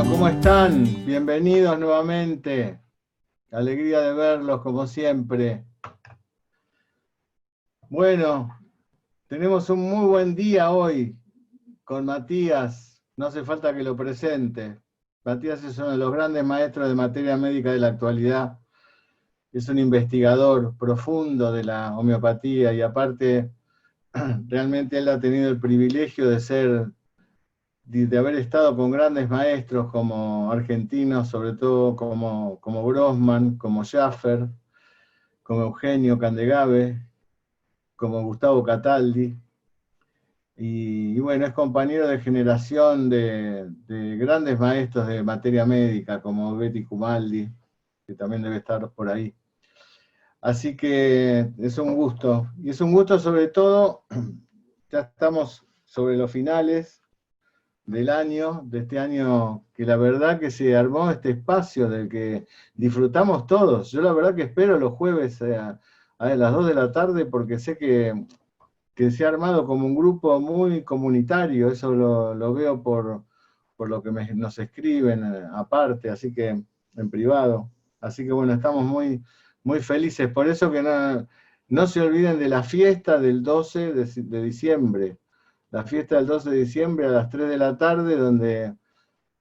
¿Cómo están? Bienvenidos nuevamente. Alegría de verlos como siempre. Bueno, tenemos un muy buen día hoy con Matías. No hace falta que lo presente. Matías es uno de los grandes maestros de materia médica de la actualidad. Es un investigador profundo de la homeopatía y aparte, realmente él ha tenido el privilegio de haber estado con grandes maestros como argentinos, sobre todo como Grossman, como Schaffer, como Eugenio Candegave, como Gustavo Cataldi, y bueno, es compañero de generación de grandes maestros de materia médica, como Betty Cumaldi, que también debe estar por ahí. Así que es un gusto, y es un gusto sobre todo, ya estamos sobre los finales del año, de este año que la verdad que se armó este espacio del que disfrutamos todos. Yo la verdad que espero los jueves a las 2 de la tarde porque sé que se ha armado como un grupo muy comunitario, eso lo veo por lo que nos escriben aparte, así que en privado. Así que bueno, estamos muy, muy felices. Por eso que no se olviden de la fiesta del 12 de diciembre. La fiesta del 12 de diciembre a las 3 de la tarde, donde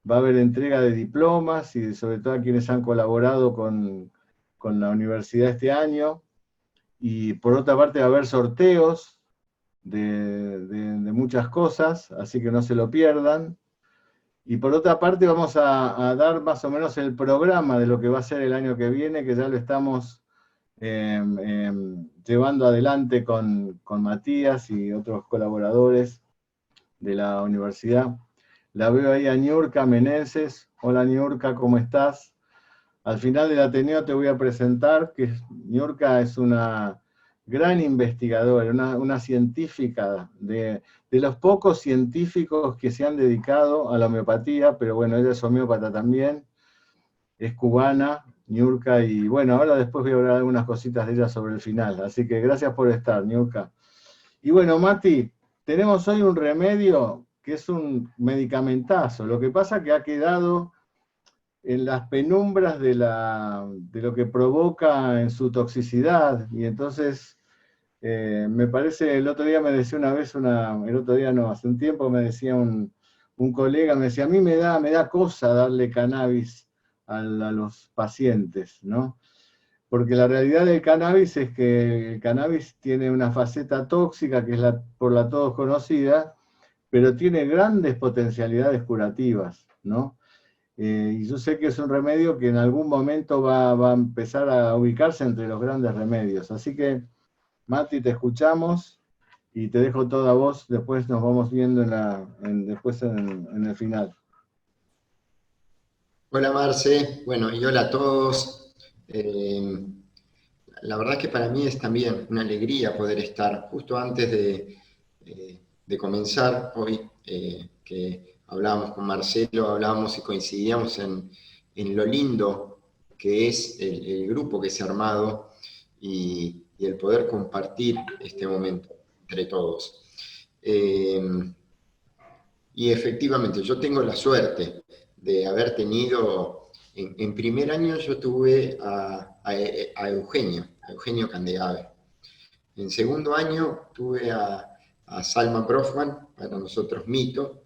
va a haber entrega de diplomas y sobre todo a quienes han colaborado con la universidad este año. Y por otra parte va a haber sorteos de muchas cosas, así que no se lo pierdan. Y por otra parte vamos a dar más o menos el programa de lo que va a ser el año que viene, que ya lo estamos llevando adelante con Matías y otros colaboradores de la universidad. La veo ahí a Niurka Meneses. Hola Niurka, ¿cómo estás? Al final del Ateneo te voy a presentar que Niurka es una gran investigadora, una científica de los pocos científicos que se han dedicado a la homeopatía, pero bueno, ella es homeópata también, es cubana, Niurka, y bueno, ahora después voy a hablar algunas cositas de ella sobre el final, así que gracias por estar, Niurka. Y bueno, Mati, tenemos hoy un remedio que es un medicamentazo, lo que pasa que ha quedado en las penumbras de lo que provoca en su toxicidad, y entonces me parece, el otro día me decía una vez, el otro día no, hace un tiempo me decía un colega, me decía, a mí me da cosa darle cannabis a los pacientes, ¿no? Porque la realidad del cannabis es que el cannabis tiene una faceta tóxica, que es por la todos conocida, pero tiene grandes potencialidades curativas, ¿no? Y yo sé que es un remedio que en algún momento va a empezar a ubicarse entre los grandes remedios. Así que, Mati, te escuchamos y te dejo toda voz, después nos vamos viendo después en el final. Hola Marce, bueno, y hola a todos. Eh, la verdad que para mí es también una alegría poder estar justo antes de comenzar hoy, que hablábamos con Marcelo, hablábamos y coincidíamos en lo lindo que es el grupo que se ha armado y el poder compartir este momento entre todos. Y efectivamente, yo tengo la suerte de haber tenido, en primer año yo tuve a Eugenio Candegave. En segundo año tuve a Salma Brofman, para nosotros mito,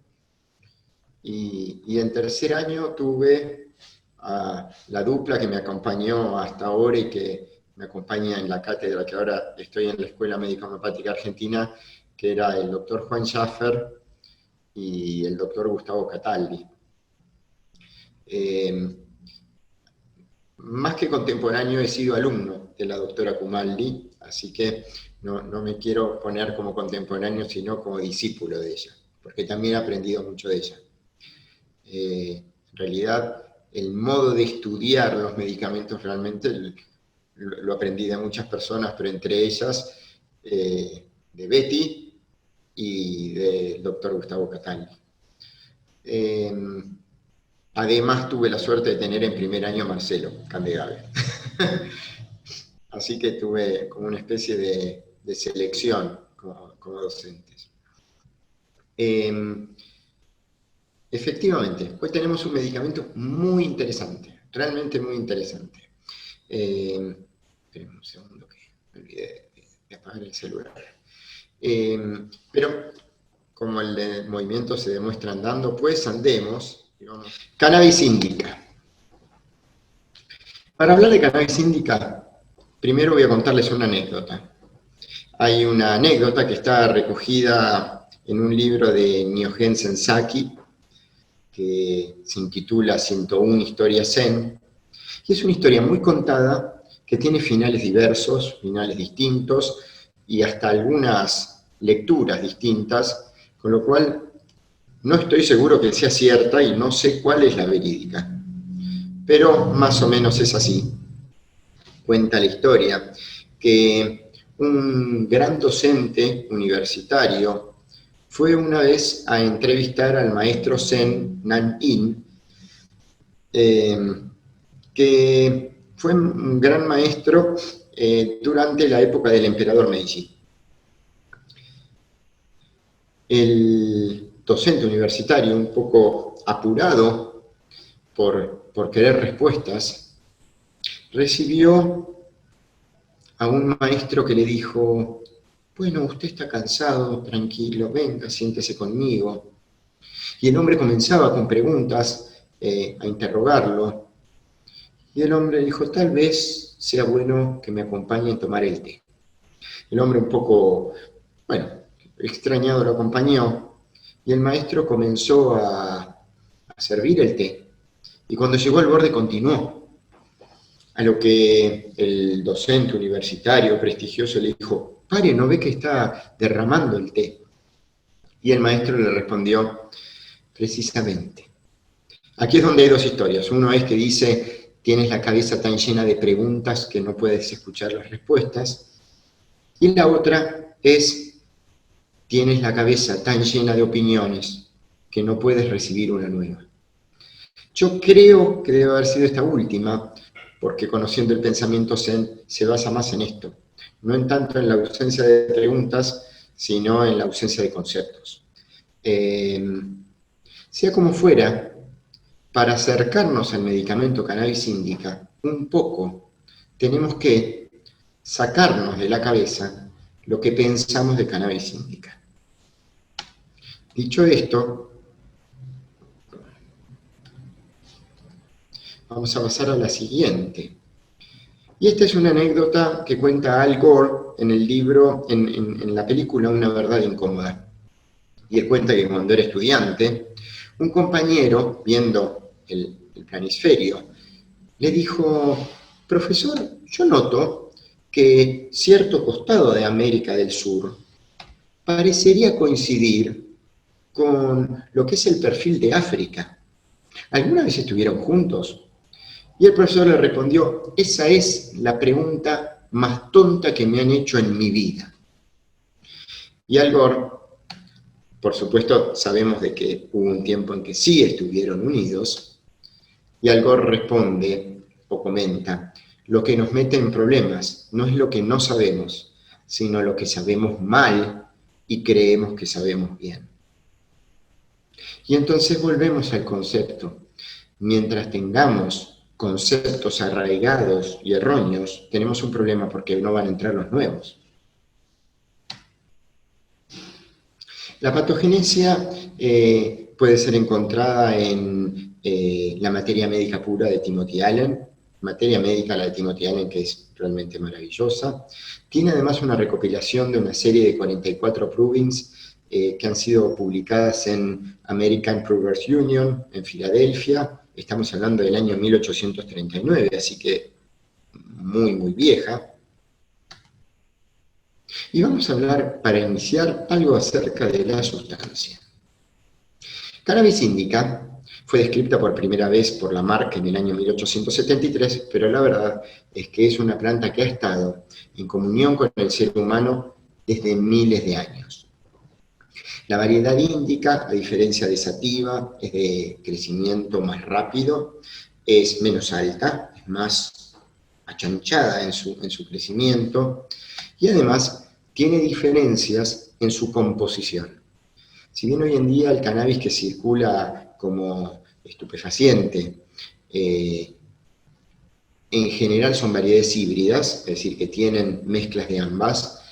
y en tercer año tuve a la dupla que me acompañó hasta ahora y que me acompaña en la cátedra, que ahora estoy en la Escuela Médica Homeopática Argentina, que era el doctor Juan Schaffer y el doctor Gustavo Cataldi. más que contemporáneo, he sido alumno de la doctora Cumaldi, así que no me quiero poner como contemporáneo, sino como discípulo de ella, porque también he aprendido mucho de ella. En realidad, el modo de estudiar los medicamentos realmente lo aprendí de muchas personas, pero entre ellas de Betty y del doctor Gustavo Catani. Además, tuve la suerte de tener en primer año a Marcelo Candegave. Así que tuve como una especie de selección como docentes. Efectivamente, hoy tenemos un medicamento muy interesante, realmente muy interesante. Esperen un segundo que me olvidé de apagar el celular. Pero como el movimiento se demuestra andando, pues andemos. Digamos. Cannabis indica. Para hablar de cannabis indica, primero voy a contarles una anécdota. Hay una anécdota que está recogida en un libro de Nyogen Sensaki, que se intitula 101 Historias Zen, y es una historia muy contada, que tiene finales diversos, finales distintos, y hasta algunas lecturas distintas, con lo cual no estoy seguro que sea cierta y no sé cuál es la verídica. Pero más o menos es así. Cuenta la historia que un gran docente universitario fue una vez a entrevistar al maestro Zen Nan-in, que fue un gran maestro durante la época del emperador Meiji. El docente universitario, un poco apurado por querer respuestas, recibió a un maestro que le dijo: bueno, usted está cansado, tranquilo, venga, siéntese conmigo. Y el hombre comenzaba con preguntas a interrogarlo. Y el hombre dijo: tal vez sea bueno que me acompañe a tomar el té. El hombre un poco, extrañado lo acompañó, y el maestro comenzó a servir el té. Y cuando llegó al borde continuó. A lo que el docente universitario prestigioso le dijo: pare, ¿no ve que está derramando el té? Y el maestro le respondió: precisamente. Aquí es donde hay dos historias. Uno es que dice: tienes la cabeza tan llena de preguntas que no puedes escuchar las respuestas. Y la otra es: tienes la cabeza tan llena de opiniones que no puedes recibir una nueva. Yo creo que debe haber sido esta última, porque conociendo el pensamiento Zen se basa más en esto, no en tanto en la ausencia de preguntas, sino en la ausencia de conceptos. Sea como fuera, para acercarnos al medicamento cannabis indica un poco, tenemos que sacarnos de la cabeza lo que pensamos de cannabis indica. Dicho esto, vamos a pasar a la siguiente. Y esta es una anécdota que cuenta Al Gore en el libro, en la película Una verdad incómoda. Y él cuenta que cuando era estudiante, un compañero, viendo el planisferio, le dijo: profesor, yo noto que cierto costado de América del Sur parecería coincidir con lo que es el perfil de África. ¿Alguna vez estuvieron juntos? Y el profesor le respondió: esa es la pregunta más tonta que me han hecho en mi vida. Y Al Gore, por supuesto, sabemos de que hubo un tiempo en que sí estuvieron unidos, y Al Gore responde o comenta: lo que nos mete en problemas no es lo que no sabemos, sino lo que sabemos mal y creemos que sabemos bien. Y entonces volvemos al concepto. Mientras tengamos conceptos arraigados y erróneos, tenemos un problema porque no van a entrar los nuevos. La patogenesia puede ser encontrada en la materia médica pura de Timothy Allen, materia médica la de Timothy Allen, que es realmente maravillosa. Tiene además una recopilación de una serie de 44 provings que han sido publicadas en American Provers Union, en Filadelfia, estamos hablando del año 1839, así que muy, muy vieja. Y vamos a hablar, para iniciar, algo acerca de la sustancia. Cannabis indica fue descrita por primera vez por Lamarck en el año 1873, pero la verdad es que es una planta que ha estado en comunión con el ser humano desde miles de años. La variedad índica, a diferencia de sativa, es de crecimiento más rápido, es menos alta, es más achanchada en su crecimiento y además tiene diferencias en su composición. Si bien hoy en día el cannabis que circula como estupefaciente, en general son variedades híbridas, es decir, que tienen mezclas de ambas,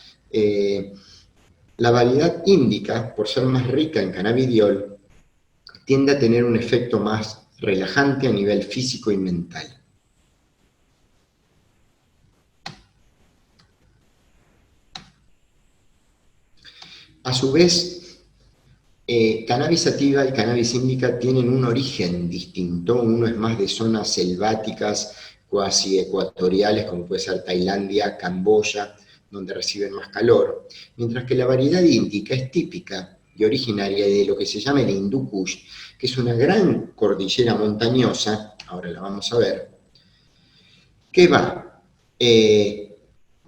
la variedad índica, por ser más rica en cannabidiol, tiende a tener un efecto más relajante a nivel físico y mental. A su vez, cannabis sativa y cannabis indica tienen un origen distinto. Uno es más de zonas selváticas, cuasi ecuatoriales, como puede ser Tailandia, Camboya, donde reciben más calor, mientras que la variedad indica es típica y originaria de lo que se llama el Hindú Kush, que es una gran cordillera montañosa, ahora la vamos a ver, que va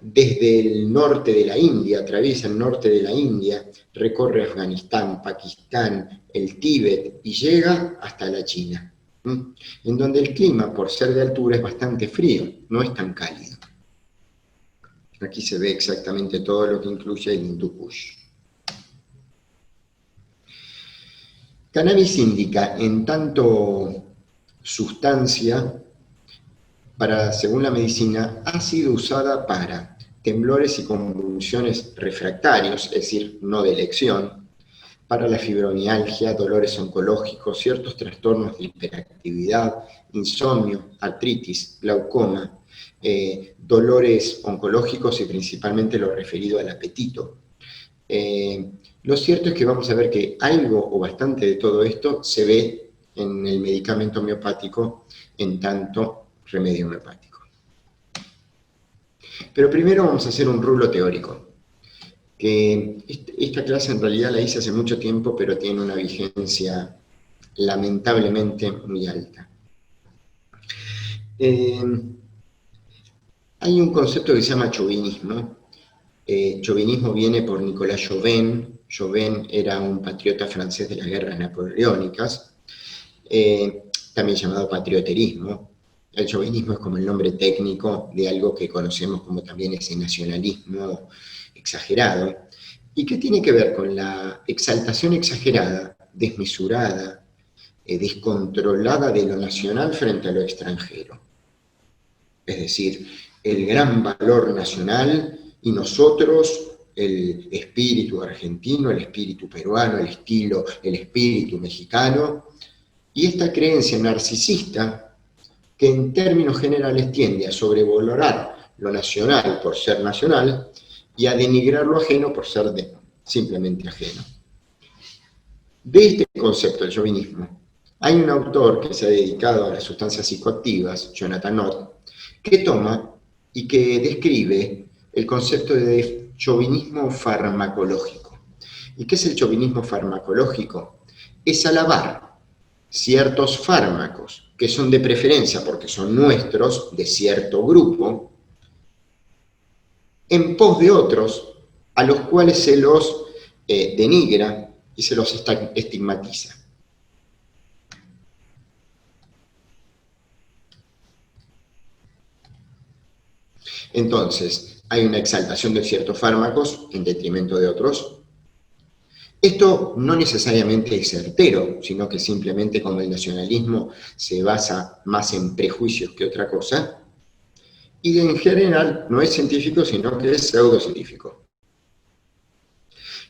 desde el norte de la India, atraviesa el norte de la India, recorre Afganistán, Pakistán, el Tíbet y llega hasta la China, en donde el clima, por ser de altura, es bastante frío, no es tan cálido. Aquí se ve exactamente todo lo que incluye el Hindú Kush. Cannabis indica, en tanto sustancia, según la medicina, ha sido usada para temblores y convulsiones refractarios, es decir, no de elección, para la fibromialgia, dolores oncológicos, ciertos trastornos de hiperactividad, insomnio, artritis, glaucoma, dolores oncológicos y principalmente lo referido al apetito. Lo cierto es que vamos a ver que algo o bastante de todo esto se ve en el medicamento homeopático en tanto remedio homeopático. Pero primero vamos a hacer un rulo teórico, que esta clase en realidad la hice hace mucho tiempo, pero tiene una vigencia lamentablemente muy alta. Hay un concepto que se llama chauvinismo. Chauvinismo viene por Nicolas Chauvin. Chauvin era un patriota francés de las guerras napoleónicas, también llamado patrioterismo. El chauvinismo es como el nombre técnico de algo que conocemos como también ese nacionalismo exagerado, y que tiene que ver con la exaltación exagerada, desmesurada, descontrolada de lo nacional frente a lo extranjero. Es decir, el gran valor nacional y nosotros, el espíritu argentino, el espíritu peruano, el espíritu mexicano, y esta creencia narcisista que en términos generales tiende a sobrevalorar lo nacional por ser nacional y a denigrar lo ajeno por ser simplemente ajeno. De este concepto, el chauvinismo, hay un autor que se ha dedicado a las sustancias psicoactivas, Jonathan Ott, que toma y que describe el concepto de chauvinismo farmacológico. ¿Y qué es el chauvinismo farmacológico? Es alabar ciertos fármacos que son de preferencia porque son nuestros, de cierto grupo, en pos de otros a los cuales se los denigra y se los estigmatiza. Entonces, hay una exaltación de ciertos fármacos en detrimento de otros. Esto no necesariamente es certero, sino que simplemente como el nacionalismo se basa más en prejuicios que otra cosa, y en general no es científico, sino que es pseudocientífico,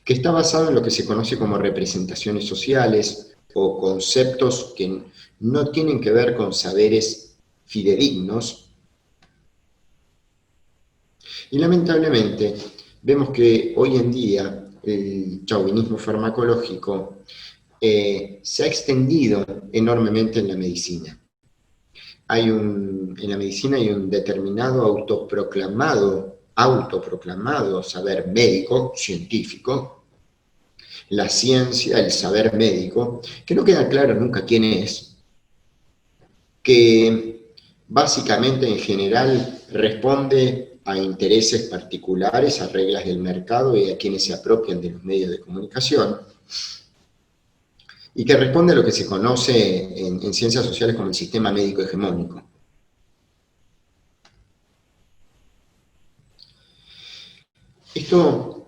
que está basado en lo que se conoce como representaciones sociales o conceptos que no tienen que ver con saberes fidedignos. Y lamentablemente vemos que hoy en día el chauvinismo farmacológico se ha extendido enormemente en la medicina. en la medicina hay un determinado autoproclamado saber médico, científico, la ciencia, el saber médico, que no queda claro nunca quién es, que básicamente en general responde a intereses particulares, a reglas del mercado y a quienes se apropian de los medios de comunicación, y que responde a lo que se conoce en ciencias sociales como el sistema médico hegemónico. Esto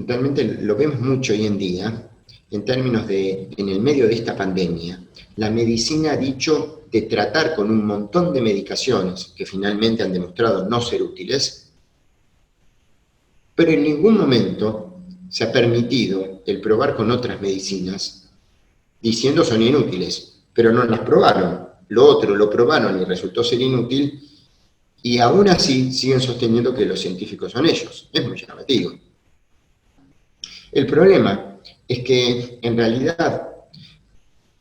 realmente lo vemos mucho hoy en día, en términos de, en el medio de esta pandemia, la medicina ha dicho de tratar con un montón de medicaciones que finalmente han demostrado no ser útiles, pero en ningún momento se ha permitido el probar con otras medicinas diciendo son inútiles, pero no las probaron. Lo otro lo probaron y resultó ser inútil, y aún así siguen sosteniendo que los científicos son ellos. Es muy llamativo. El problema es que en realidad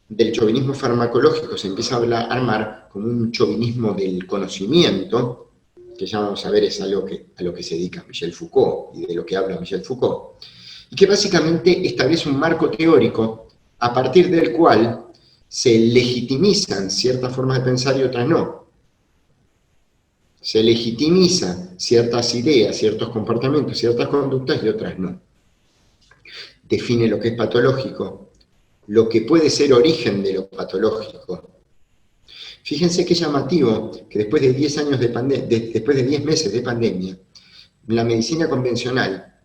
del chauvinismo farmacológico se empieza a armar como un chauvinismo del conocimiento, que ya vamos a ver es a lo que se dedica Michel Foucault y de lo que habla Michel Foucault, y que básicamente establece un marco teórico a partir del cual se legitimizan ciertas formas de pensar y otras no. Se legitimizan ciertas ideas, ciertos comportamientos, ciertas conductas y otras no. Define lo que es patológico, lo que puede ser origen de lo patológico. Fíjense qué llamativo que después de 10 años después de 10 meses de pandemia, la medicina convencional,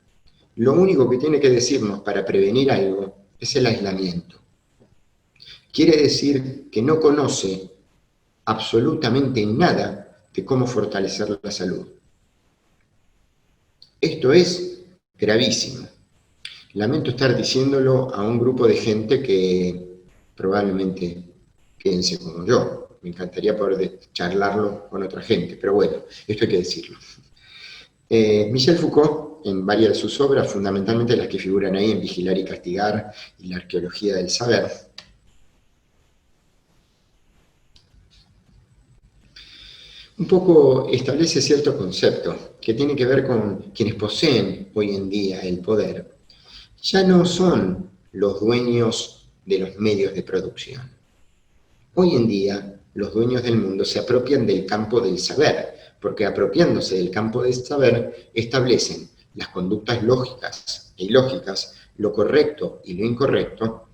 lo único que tiene que decirnos para prevenir algo es el aislamiento. Quiere decir que no conoce absolutamente nada de cómo fortalecer la salud. Esto es gravísimo. Lamento estar diciéndolo a un grupo de gente que probablemente piense como yo. Me encantaría poder charlarlo con otra gente, pero bueno, esto hay que decirlo. Michel Foucault, en varias de sus obras, fundamentalmente las que figuran ahí en Vigilar y Castigar y la arqueología del saber, un poco establece cierto concepto que tiene que ver con quienes poseen hoy en día el poder. Ya no son los dueños de los medios de producción. Hoy en día, los dueños del mundo se apropian del campo del saber, porque apropiándose del campo del saber, establecen las conductas lógicas e ilógicas, lo correcto y lo incorrecto,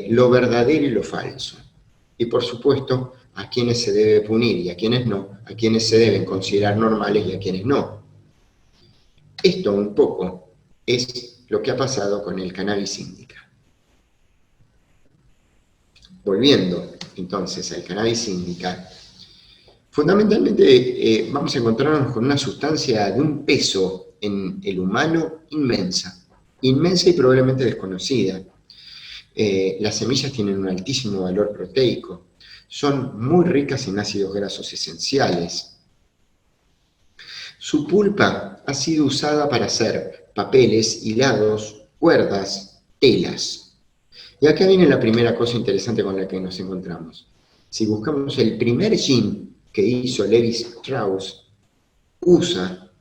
lo verdadero y lo falso. Y por supuesto, a quienes se debe punir y a quienes no, a quienes se deben considerar normales y a quienes no. Esto un poco es lo que ha pasado con el cannabis indica. Volviendo entonces al cannabis indica, fundamentalmente vamos a encontrarnos con una sustancia de un peso en el humano inmensa y probablemente desconocida. Las semillas tienen un altísimo valor proteico, son muy ricas en ácidos grasos esenciales. Su pulpa ha sido usada para hacer papeles, hilados, cuerdas, telas. Y acá viene la primera cosa interesante con la que nos encontramos. Si buscamos el primer gin que hizo Levi Strauss, usa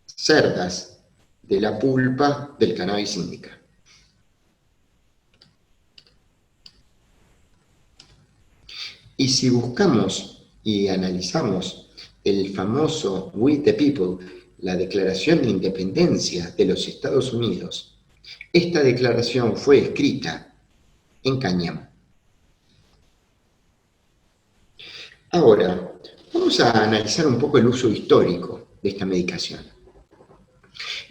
cerdas de la pulpa del cannabis indica. Y si buscamos y analizamos el famoso We the People, la Declaración de Independencia de los Estados Unidos, esta declaración fue escrita en cáñamo. Ahora, vamos a analizar un poco el uso histórico de esta medicación.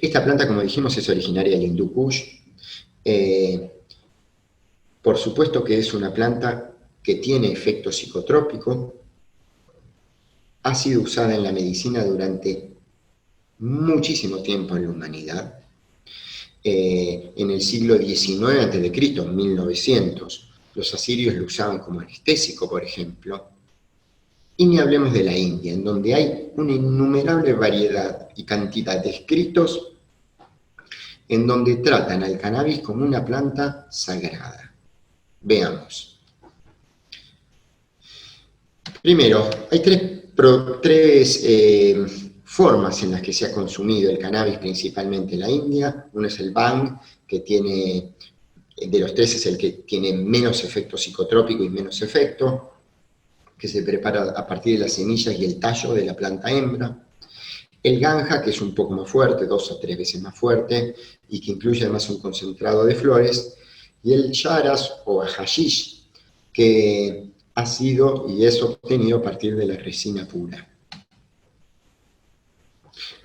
Esta planta, como dijimos, es originaria del Hindú Kush. Por supuesto que es una planta que tiene efecto psicotrópico, ha sido usada en la medicina durante muchísimo tiempo en la humanidad. En el siglo XIX a.C., en 1900, los asirios lo usaban como anestésico, por ejemplo. Y ni hablemos de la India, en donde hay una innumerable variedad y cantidad de escritos en donde tratan al cannabis como una planta sagrada. Veamos. Primero, hay tres formas en las que se ha consumido el cannabis, principalmente en la India. Uno es el bhang, que tiene, de los tres es el que tiene menos efecto psicotrópico y menos efecto, que se prepara a partir de las semillas y el tallo de la planta hembra. El ganja, que es un poco más fuerte, 2 a 3 veces más fuerte, y que incluye además un concentrado de flores. Y el charas o hashish, que ha sido y es obtenido a partir de la resina pura.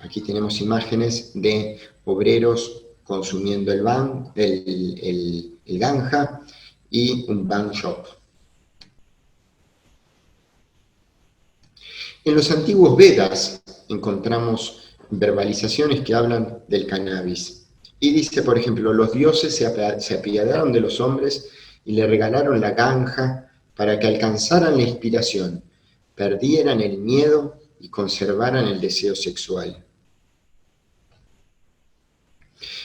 Aquí tenemos imágenes de obreros consumiendo el ganja y un bhang shop. En los antiguos Vedas encontramos verbalizaciones que hablan del cannabis. Y dice, por ejemplo, los dioses se apiadaron de los hombres y le regalaron la ganja para que alcanzaran la inspiración, perdieran el miedo y conservaran el deseo sexual.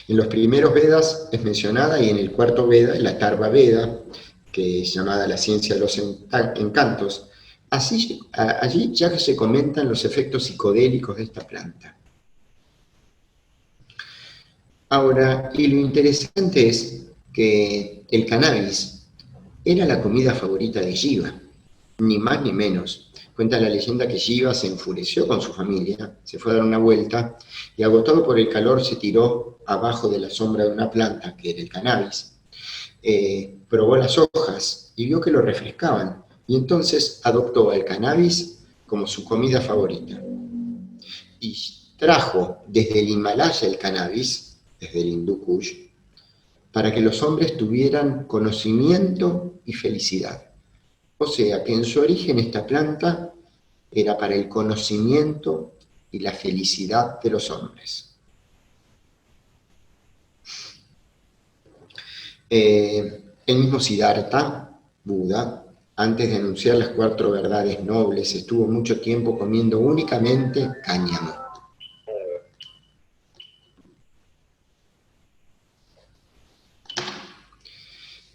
En los primeros Vedas es mencionada y en el cuarto Veda, la Atharva Veda, que es llamada la ciencia de los encantos, allí ya se comentan los efectos psicodélicos de esta planta. Ahora, y lo interesante es que el cannabis era la comida favorita de Shiva, ni más ni menos. Cuenta la leyenda que Shiva se enfureció con su familia, se fue a dar una vuelta y agotado por el calor se tiró abajo de la sombra de una planta, que era el cannabis. Probó las hojas y vio que lo refrescaban, y entonces adoptó al cannabis como su comida favorita. Y trajo desde el Himalaya el cannabis, desde el Hindú Kush, para que los hombres tuvieran conocimiento y felicidad. O sea que en su origen esta planta era para el conocimiento y la felicidad de los hombres. El mismo Siddhartha, Buda, antes de anunciar las 4 verdades nobles, estuvo mucho tiempo comiendo únicamente cáñamo.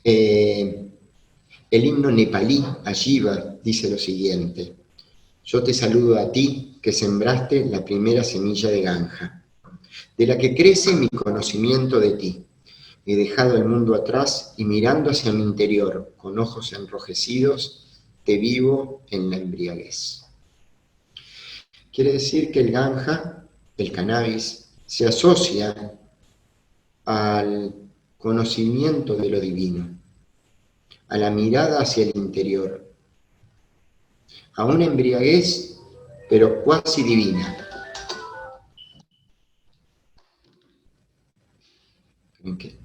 El himno nepalí, a Shiva, dice lo siguiente: yo te saludo a ti que sembraste la primera semilla de ganja, de la que crece mi conocimiento de ti. He dejado el mundo atrás y mirando hacia mi interior, con ojos enrojecidos, te vivo en la embriaguez. Quiere decir que el ganja, el cannabis, se asocia al conocimiento de lo divino, a la mirada hacia el interior, a una embriaguez, pero cuasi divina. Okay.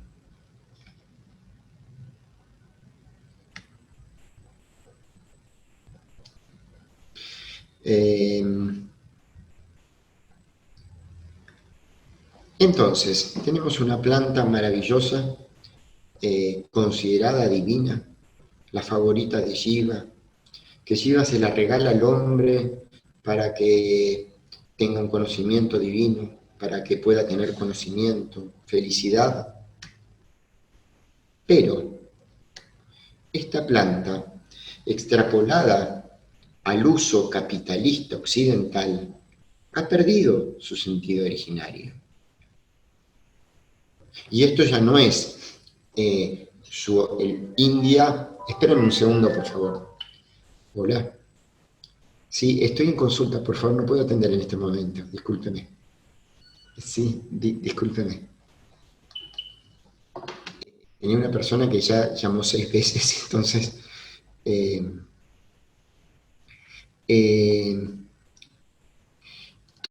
Entonces, tenemos una planta maravillosa, considerada divina, la favorita de Shiva, que Shiva se la regala al hombre para que tenga un conocimiento divino, para que pueda tener conocimiento, felicidad. Pero esta planta, extrapolada al uso capitalista occidental, ha perdido su sentido originario. Y esto ya no es India. Espérenme un segundo, por favor. Hola. Sí, estoy en consulta, por favor, no puedo atender en este momento, discúlpeme. Sí, discúlpeme. Tenía una persona que ya llamó 6 veces, entonces...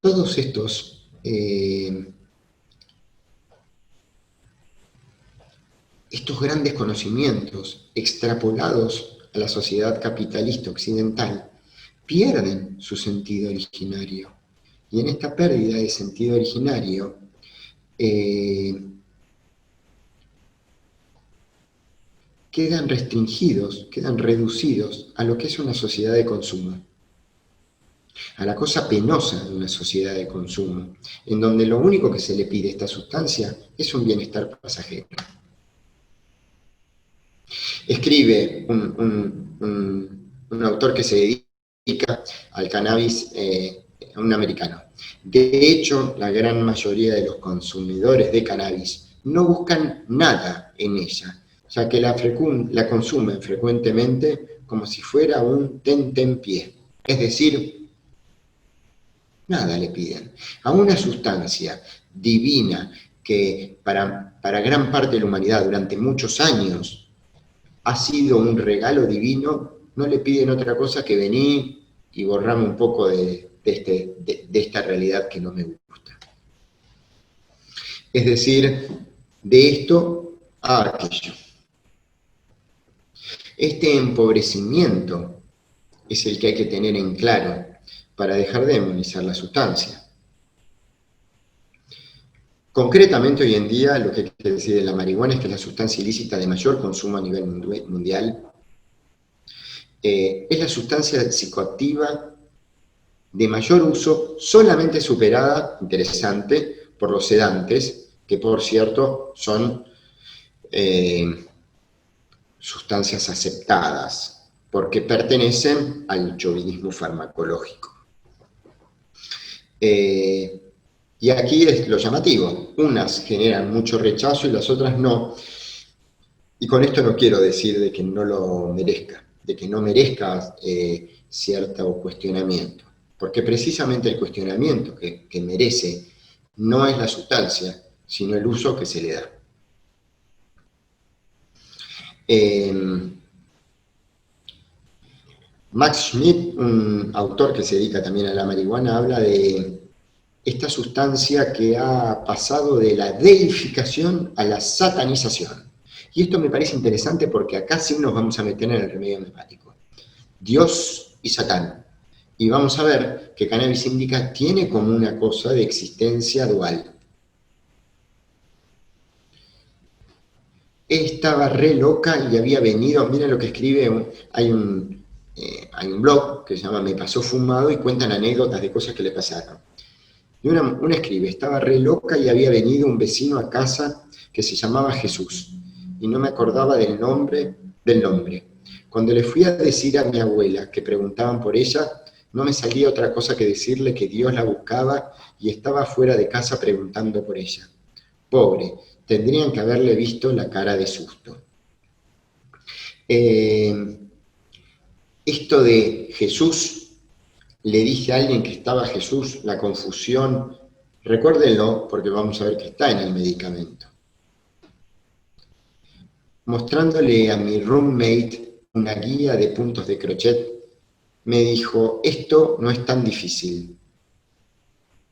todos estos grandes conocimientos extrapolados a la sociedad capitalista occidental pierden su sentido originario. Y en esta pérdida de sentido originario, quedan restringidos, quedan reducidos a lo que es una sociedad de consumo, a la cosa penosa de una sociedad de consumo, en donde lo único que se le pide a esta sustancia es un bienestar pasajero. Escribe un autor que se dedica dedica al cannabis, un americano. De hecho, la gran mayoría de los consumidores de cannabis no buscan nada en ella, ya que la consumen frecuentemente como si fuera un tentempié. Es decir, nada le piden. A una sustancia divina que para gran parte de la humanidad durante muchos años ha sido un regalo divino, no le piden otra cosa que venir y borrarme un poco de esta realidad que no me gusta. Es decir, de esto a aquello. Este empobrecimiento es el que hay que tener en claro para dejar de demonizar la sustancia. Concretamente, hoy en día, lo que hay que decir de la marihuana es que es la sustancia ilícita de mayor consumo a nivel mundial. Es la sustancia psicoactiva de mayor uso, solamente superada, interesante, por los sedantes, que por cierto son sustancias aceptadas, porque pertenecen al chauvinismo farmacológico. Y aquí es lo llamativo, unas generan mucho rechazo y las otras no, y con esto no quiero decir de que no lo merezca, de que no merezca cierto cuestionamiento, porque precisamente el cuestionamiento que merece no es la sustancia, sino el uso que se le da. Max Schmidt, un autor que se dedica también a la marihuana, habla de esta sustancia que ha pasado de la deificación a la satanización. Y esto me parece interesante porque acá sí nos vamos a meter en el remedio homeopático. Dios y Satán. Y vamos a ver que Cannabis Indica tiene como una cosa de existencia dual. Estaba re loca y había venido, miren lo que escribe, hay un blog que se llama Me Pasó Fumado y cuentan anécdotas de cosas que le pasaron. Y una escribe, estaba re loca y había venido un vecino a casa que se llamaba Jesús y no me acordaba del nombre. Cuando le fui a decir a mi abuela que preguntaban por ella, no me salía otra cosa que decirle que Dios la buscaba y estaba fuera de casa preguntando por ella. Pobre, tendrían que haberle visto la cara de susto. Esto de Jesús, le dije a alguien que estaba Jesús, la confusión, recuérdenlo porque vamos a ver que está en el medicamento. Mostrándole a mi roommate una guía de puntos de crochet, me dijo, esto no es tan difícil.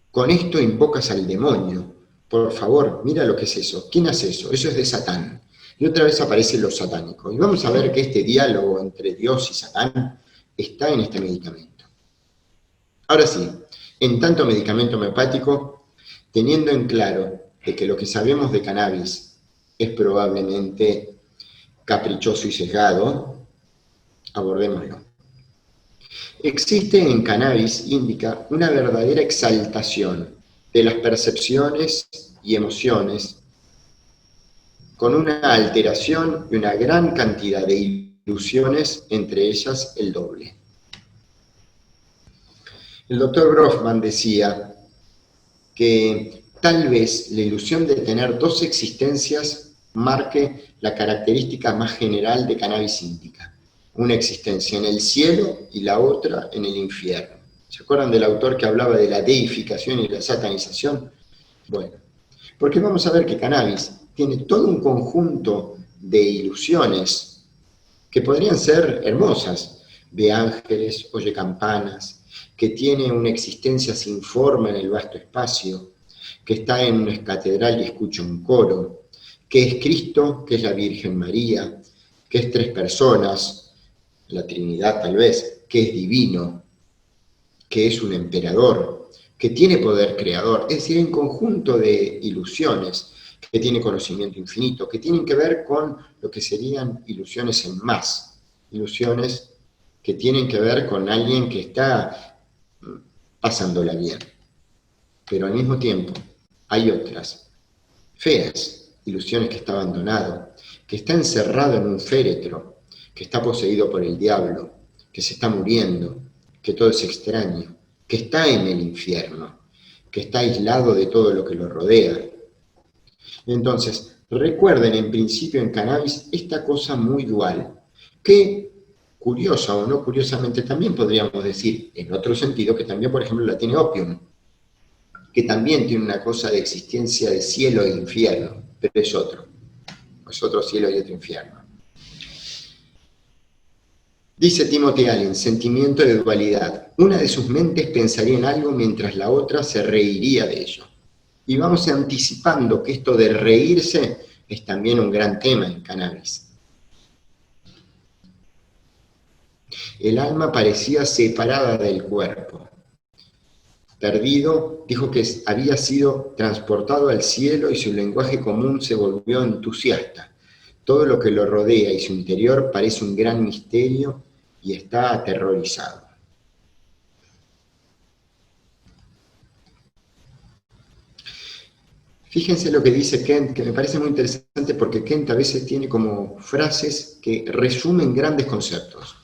Con esto invocas al demonio. Por favor, mira lo que es eso. ¿Quién hace eso? Eso es de Satán. Y otra vez aparece lo satánico. Y vamos a ver que este diálogo entre Dios y Satán está en este medicamento. Ahora sí, en tanto medicamento homeopático, teniendo en claro de que lo que sabemos de cannabis es probablemente caprichoso y sesgado, abordémoslo. Existe en Cannabis Indica una verdadera exaltación de las percepciones y emociones con una alteración y una gran cantidad de ilusiones, entre ellas el doble. El doctor Groffman decía que tal vez la ilusión de tener dos existencias marque la característica más general de Cannabis Indica. Una existencia en el cielo y la otra en el infierno. ¿Se acuerdan del autor que hablaba de la deificación y la satanización? Bueno, porque vamos a ver que Cannabis tiene todo un conjunto de ilusiones que podrían ser hermosas, ve ángeles, oye campanas, que tiene una existencia sin forma en el vasto espacio, que está en una catedral y escucha un coro, que es Cristo, que es la Virgen María, que es tres personas, la Trinidad tal vez, que es divino, que es un emperador, que tiene poder creador, es decir, un conjunto de ilusiones, que tiene conocimiento infinito, que tienen que ver con lo que serían ilusiones en más, ilusiones que tienen que ver con alguien que está pasándola bien. Pero al mismo tiempo hay otras feas ilusiones que está abandonado, que está encerrado en un féretro, que está poseído por el diablo, que se está muriendo, que todo es extraño, que está en el infierno, que está aislado de todo lo que lo rodea. Entonces, recuerden en principio en cannabis esta cosa muy dual, que curiosa o no curiosamente también podríamos decir, en otro sentido, que también por ejemplo la tiene Opium, que también tiene una cosa de existencia de cielo e infierno, pero es otro cielo y otro infierno. Dice Timothy Allen, sentimiento de dualidad. Una de sus mentes pensaría en algo mientras la otra se reiría de ello. Y vamos anticipando que esto de reírse es también un gran tema en cannabis. El alma parecía separada del cuerpo. Perdido, dijo que había sido transportado al cielo y su lenguaje común se volvió entusiasta. Todo lo que lo rodea y su interior parece un gran misterio y está aterrorizado. Fíjense lo que dice Kent, que me parece muy interesante porque Kent a veces tiene como frases que resumen grandes conceptos.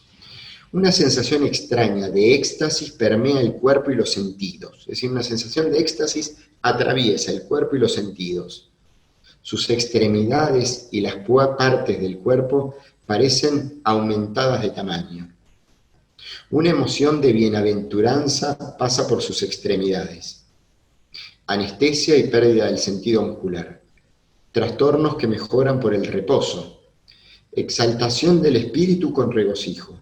Una sensación extraña de éxtasis permea el cuerpo y los sentidos. Es decir, una sensación de éxtasis atraviesa el cuerpo y los sentidos. Sus extremidades y las partes del cuerpo parecen aumentadas de tamaño. Una emoción de bienaventuranza pasa por sus extremidades. Anestesia y pérdida del sentido muscular. Trastornos que mejoran por el reposo. Exaltación del espíritu con regocijo.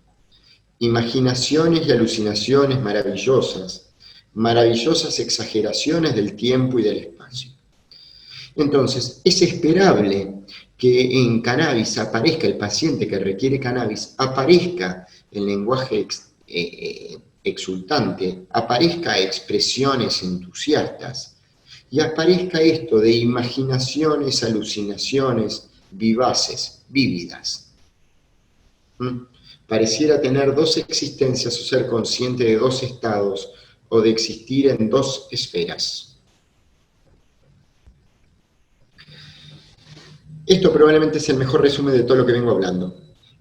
Imaginaciones y alucinaciones maravillosas, maravillosas exageraciones del tiempo y del espacio. Entonces, es esperable que en cannabis aparezca, el paciente que requiere cannabis, aparezca el lenguaje exultante, aparezca expresiones entusiastas y aparezca esto de imaginaciones, alucinaciones vivaces, vívidas. Pareciera tener dos existencias o ser consciente de dos estados o de existir en dos esferas. Esto probablemente es el mejor resumen de todo lo que vengo hablando.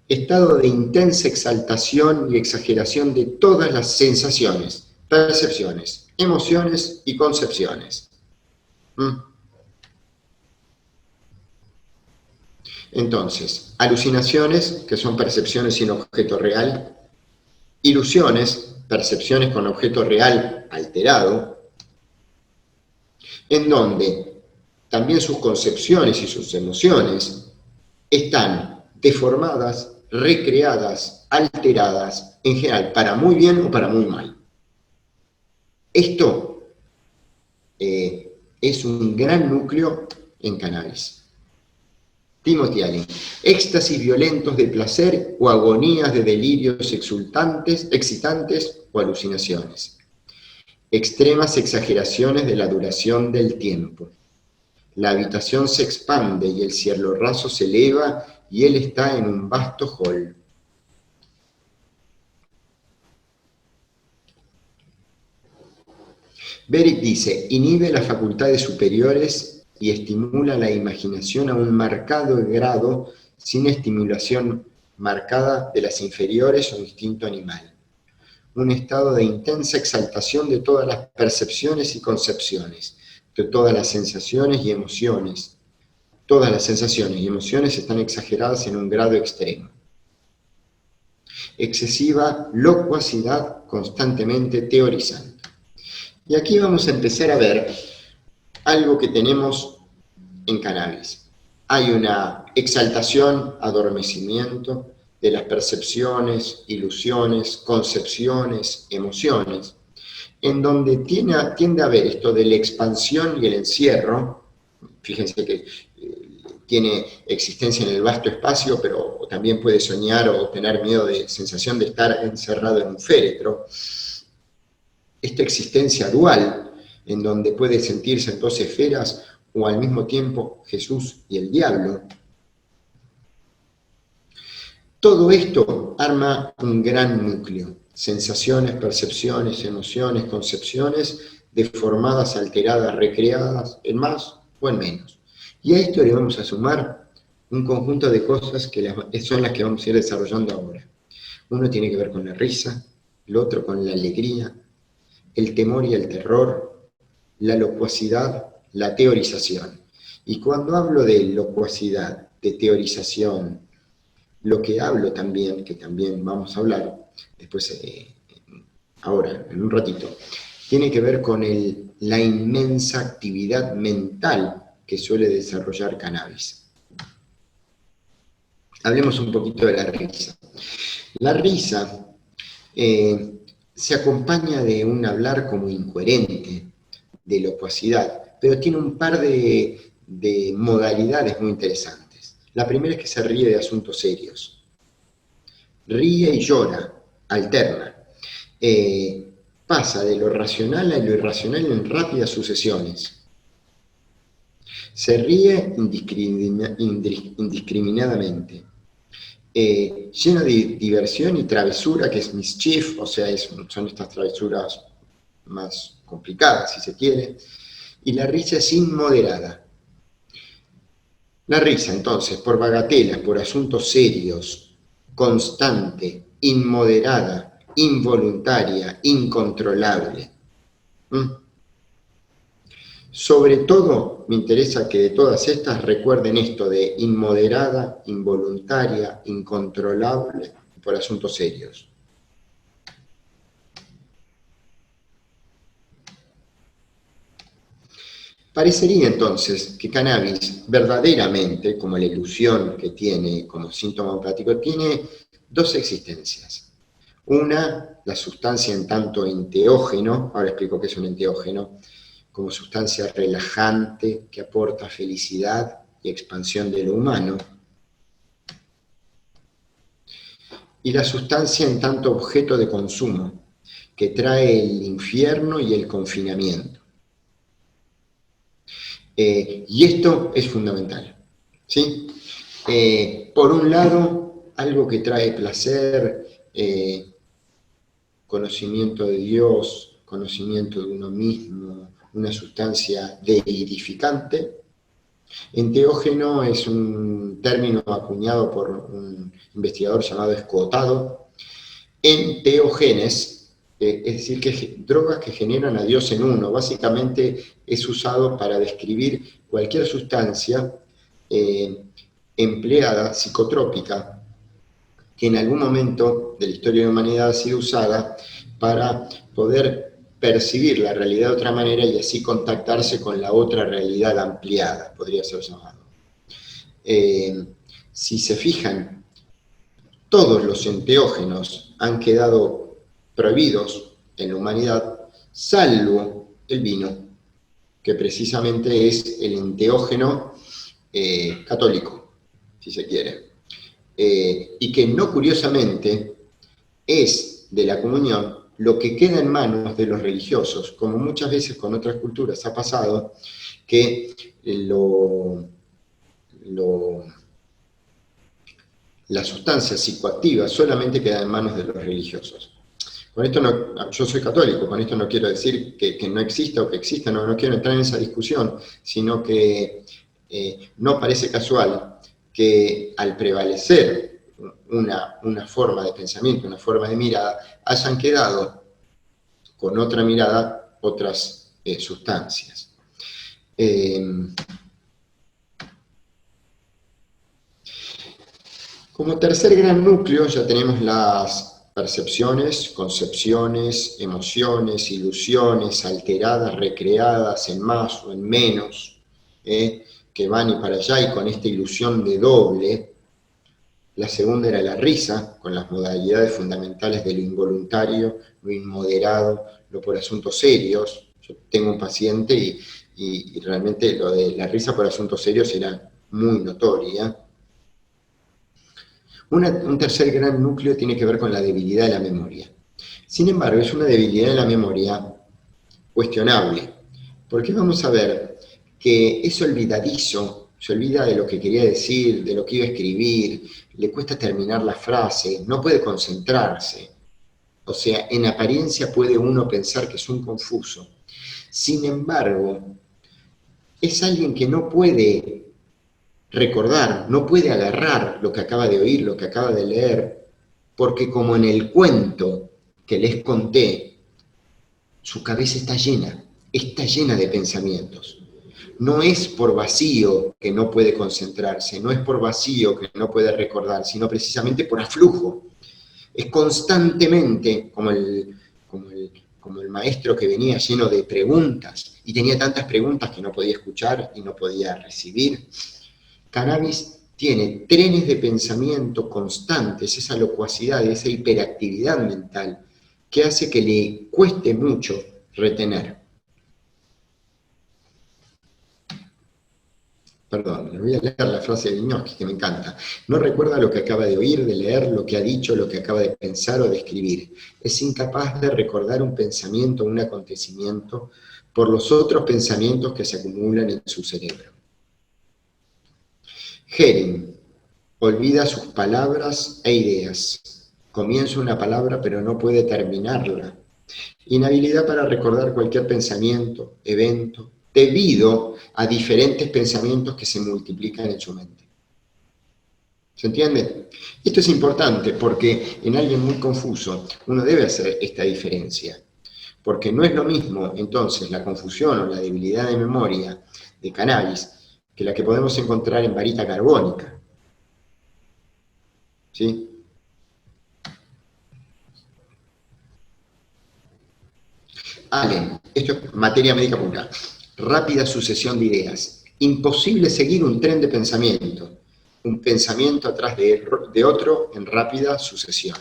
Estado de intensa exaltación y exageración de todas las sensaciones, percepciones, emociones y concepciones. Entonces, alucinaciones, que son percepciones sin objeto real, ilusiones, percepciones con objeto real alterado, en donde también sus concepciones y sus emociones están deformadas, recreadas, alteradas, en general, para muy bien o para muy mal. Esto es un gran núcleo en cannabis. Timothy Allen, éxtasis violentos de placer o agonías de delirios excitantes o alucinaciones. Extremas exageraciones de la duración del tiempo. La habitación se expande y el cielo raso se eleva y él está en un vasto hall. Beric dice, inhibe las facultades superiores y estimula la imaginación a un marcado grado sin estimulación marcada de las inferiores o instinto animal. Un estado de intensa exaltación de todas las percepciones y concepciones, de todas las sensaciones y emociones. Todas las sensaciones y emociones están exageradas en un grado extremo. Excesiva locuacidad constantemente teorizando. Y aquí vamos a empezar a ver algo que tenemos en cannabis. Hay una exaltación, adormecimiento de las percepciones, ilusiones, concepciones, emociones, en donde tiende a haber esto de la expansión y el encierro. Fíjense que tiene existencia en el vasto espacio, pero también puede soñar o tener miedo de sensación de estar encerrado en un féretro. Esta existencia dual, en donde puede sentirse en dos esferas o al mismo tiempo Jesús y el diablo. Todo esto arma un gran núcleo. Sensaciones, percepciones, emociones, concepciones, deformadas, alteradas, recreadas, en más o en menos. Y a esto le vamos a sumar un conjunto de cosas que son las que vamos a ir desarrollando ahora. Uno tiene que ver con la risa, lo otro con la alegría, el temor y el terror, la locuacidad, la teorización. Y cuando hablo de locuacidad, de teorización, lo que hablo también, que también vamos a hablar después, ahora, en un ratito, tiene que ver con la inmensa actividad mental que suele desarrollar cannabis. Hablemos un poquito de la risa. La risa se acompaña de un hablar como incoherente, de locuacidad, pero tiene un par de modalidades muy interesantes. La primera es que se ríe de asuntos serios. Ríe y llora, alterna. Pasa de lo racional a lo irracional en rápidas sucesiones. Se ríe indiscriminadamente. Lleno de diversión y travesura, que es mischief, o sea, son estas travesuras más complicadas, si se quiere, y la risa es inmoderada. La risa, entonces, por bagatelas, por asuntos serios, constante, inmoderada, involuntaria, incontrolable. Sobre todo, me interesa que de todas estas recuerden esto de inmoderada, involuntaria, incontrolable, por asuntos serios. Parecería entonces que cannabis verdaderamente, como la ilusión que tiene como síntoma hepático, tiene dos existencias. Una, la sustancia en tanto enteógeno, ahora explico qué es un enteógeno, como sustancia relajante que aporta felicidad y expansión de lo humano. Y la sustancia en tanto objeto de consumo, que trae el infierno y el confinamiento. Y esto es fundamental, ¿sí? Por un lado, algo que trae placer, conocimiento de Dios, conocimiento de uno mismo, una sustancia deidificante. Enteógeno es un término acuñado por un investigador llamado Escotado. Enteógenes, es decir, que drogas que generan a Dios en uno, básicamente es usado para describir cualquier sustancia empleada, psicotrópica, que en algún momento de la historia de la humanidad ha sido usada para poder percibir la realidad de otra manera y así contactarse con la otra realidad ampliada, podría ser llamado. Si se fijan, todos los enteógenos han quedado prohibidos en la humanidad, salvo el vino, que precisamente es el enteógeno católico, si se quiere, y que no curiosamente es de la comunión lo que queda en manos de los religiosos, como muchas veces con otras culturas ha pasado, que la sustancia psicoactiva solamente queda en manos de los religiosos. Con esto no, yo soy católico, con esto no quiero decir que no exista o que exista, no quiero entrar en esa discusión, sino que no parece casual que al prevalecer una forma de pensamiento, una forma de mirada, hayan quedado con otra mirada otras sustancias. Como tercer gran núcleo ya tenemos las percepciones, concepciones, emociones, ilusiones alteradas, recreadas en más o en menos, que van y para allá y con esta ilusión de doble. La segunda era la risa, con las modalidades fundamentales de lo involuntario, lo inmoderado, lo por asuntos serios. Yo tengo un paciente y realmente lo de la risa por asuntos serios era muy notoria. Un tercer gran núcleo tiene que ver con la debilidad de la memoria. Sin embargo, es una debilidad de la memoria cuestionable, porque vamos a ver que es olvidadizo, se olvida de lo que quería decir, de lo que iba a escribir, le cuesta terminar la frase, no puede concentrarse. O sea, en apariencia puede uno pensar que es un confuso. Sin embargo, es alguien que no puede recordar, no puede agarrar lo que acaba de oír, lo que acaba de leer, porque como en el cuento que les conté, su cabeza está llena de pensamientos. No es por vacío que no puede concentrarse, no es por vacío que no puede recordar, sino precisamente por aflujo. Es constantemente como el maestro que venía lleno de preguntas, y tenía tantas preguntas que no podía escuchar y no podía recibir. Cannabis tiene trenes de pensamiento constantes, esa locuacidad, esa hiperactividad mental, que hace que le cueste mucho retener. Perdón, le voy a leer la frase de Vygotsky, que me encanta. No recuerda lo que acaba de oír, de leer, lo que ha dicho, lo que acaba de pensar o de escribir. Es incapaz de recordar un pensamiento o un acontecimiento por los otros pensamientos que se acumulan en su cerebro. Herring olvida sus palabras e ideas. Comienza una palabra pero no puede terminarla. Inhabilidad para recordar cualquier pensamiento, evento, debido a diferentes pensamientos que se multiplican en su mente. ¿Se entiende? Esto es importante porque en alguien muy confuso uno debe hacer esta diferencia, porque no es lo mismo entonces la confusión o la debilidad de memoria de cannabis que la que podemos encontrar en varita carbónica. ¿Sí? Allen, esto es materia médica pura. Rápida sucesión de ideas. Imposible seguir un tren de pensamiento. Un pensamiento atrás de otro en rápida sucesión.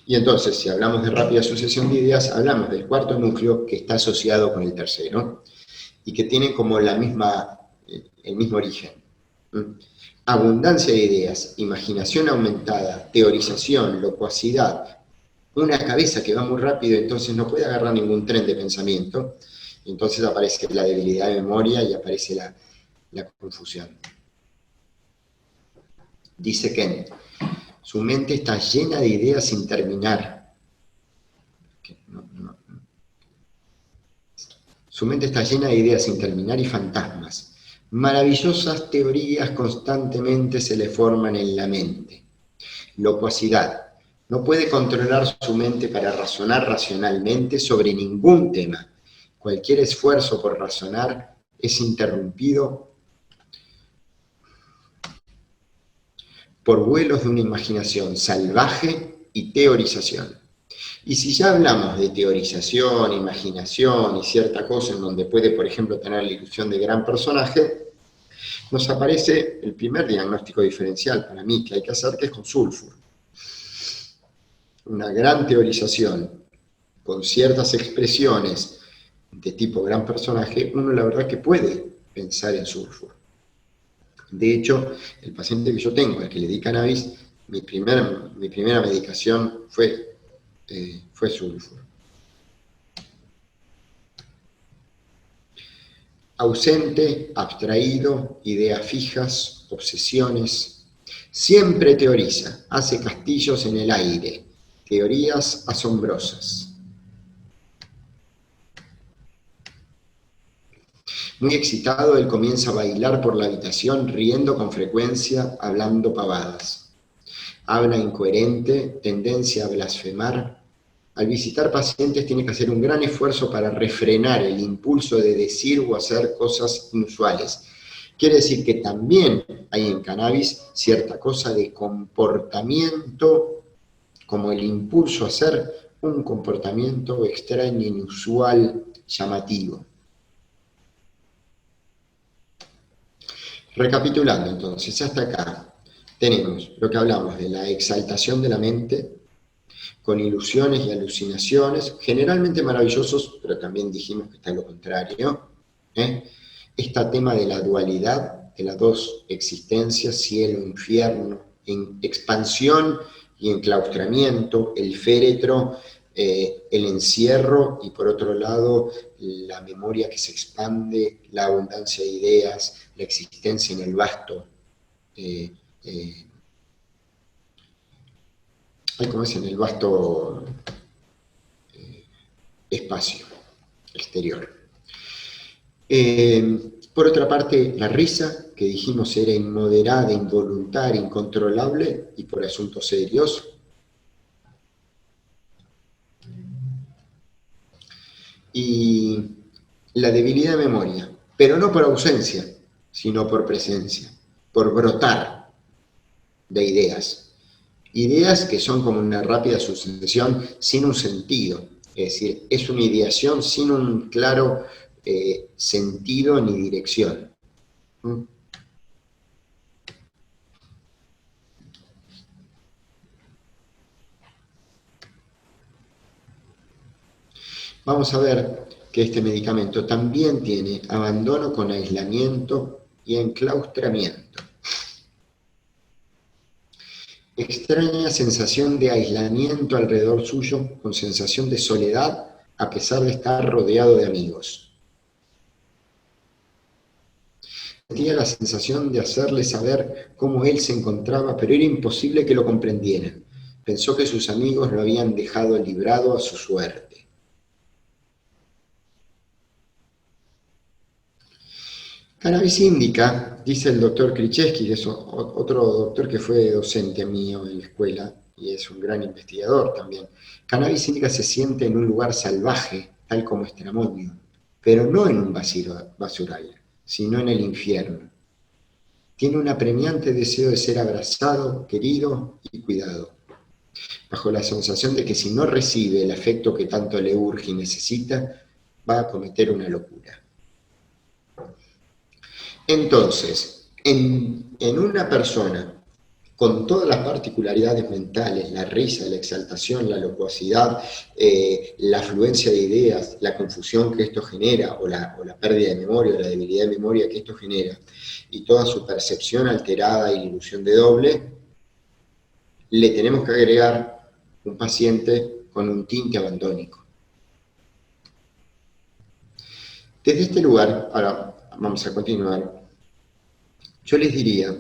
Y entonces, si hablamos de rápida sucesión de ideas, hablamos del cuarto núcleo que está asociado con el tercero y que tienen como el mismo origen. Abundancia de ideas, imaginación aumentada, teorización, locuacidad, una cabeza que va muy rápido, entonces no puede agarrar ningún tren de pensamiento, y entonces aparece la debilidad de memoria y aparece la confusión. Dice Ken, su mente está llena de ideas sin terminar. Su mente está llena de ideas sin terminar y fantasmas. Maravillosas teorías constantemente se le forman en la mente. Locuacidad. No puede controlar su mente para razonar racionalmente sobre ningún tema. Cualquier esfuerzo por razonar es interrumpido por vuelos de una imaginación salvaje y teorización. Y si ya hablamos de teorización, imaginación y cierta cosa en donde puede, por ejemplo, tener la ilusión de gran personaje, nos aparece el primer diagnóstico diferencial para mí que hay que hacer, que es con sulfur. Una gran teorización con ciertas expresiones de tipo gran personaje, uno la verdad que puede pensar en sulfur. De hecho, el paciente que yo tengo, al que le di cannabis, mi primera medicación fue sulfur. Ausente, abstraído, ideas fijas, obsesiones. Siempre teoriza, hace castillos en el aire, teorías asombrosas. Muy excitado, él comienza a bailar por la habitación, riendo con frecuencia, hablando pavadas. Habla incoherente, tendencia a blasfemar. Al visitar pacientes tiene que hacer un gran esfuerzo para refrenar el impulso de decir o hacer cosas inusuales. Quiere decir que también hay en cannabis cierta cosa de comportamiento, como el impulso a hacer un comportamiento extraño, inusual, llamativo. Recapitulando entonces, hasta acá tenemos lo que hablamos de la exaltación de la mente, con ilusiones y alucinaciones, generalmente maravillosos, pero también dijimos que está lo contrario. Este tema de la dualidad, de las dos existencias, cielo, infierno, en expansión y enclaustramiento, el féretro, el encierro, y por otro lado, la memoria que se expande, la abundancia de ideas, la existencia en el vasto, en el vasto espacio exterior. Por otra parte, la risa, que dijimos era inmoderada, involuntaria, incontrolable, y por asuntos serios. y la debilidad de memoria, pero no por ausencia, sino por presencia, por brotar de ideas. Ideas que son como una rápida sucesión sin un sentido, es decir, es una ideación sin un claro sentido ni dirección. Vamos a ver que este medicamento también tiene abandono con aislamiento y enclaustramiento. Extraña sensación de aislamiento alrededor suyo, con sensación de soledad, a pesar de estar rodeado de amigos. Tenía la sensación de hacerle saber cómo él se encontraba, pero era imposible que lo comprendieran. Pensó que sus amigos lo habían dejado librado a su suerte. Cannabis indica, dice el doctor Krzyzewski, que es otro doctor que fue docente mío en la escuela y es un gran investigador también. Cannabis indica se siente en un lugar salvaje, tal como Estramonio, pero no en un basural, sino en el infierno. Tiene un apremiante deseo de ser abrazado, querido y cuidado, bajo la sensación de que si no recibe el afecto que tanto le urge y necesita, va a cometer una locura. Entonces, en una persona con todas las particularidades mentales, la risa, la exaltación, la locuacidad, la afluencia de ideas, la confusión que esto genera, o la pérdida de memoria, o la debilidad de memoria que esto genera, y toda su percepción alterada y la ilusión de doble, le tenemos que agregar un paciente con un tinte abandónico. Desde este lugar, ahora vamos a continuar, yo les diría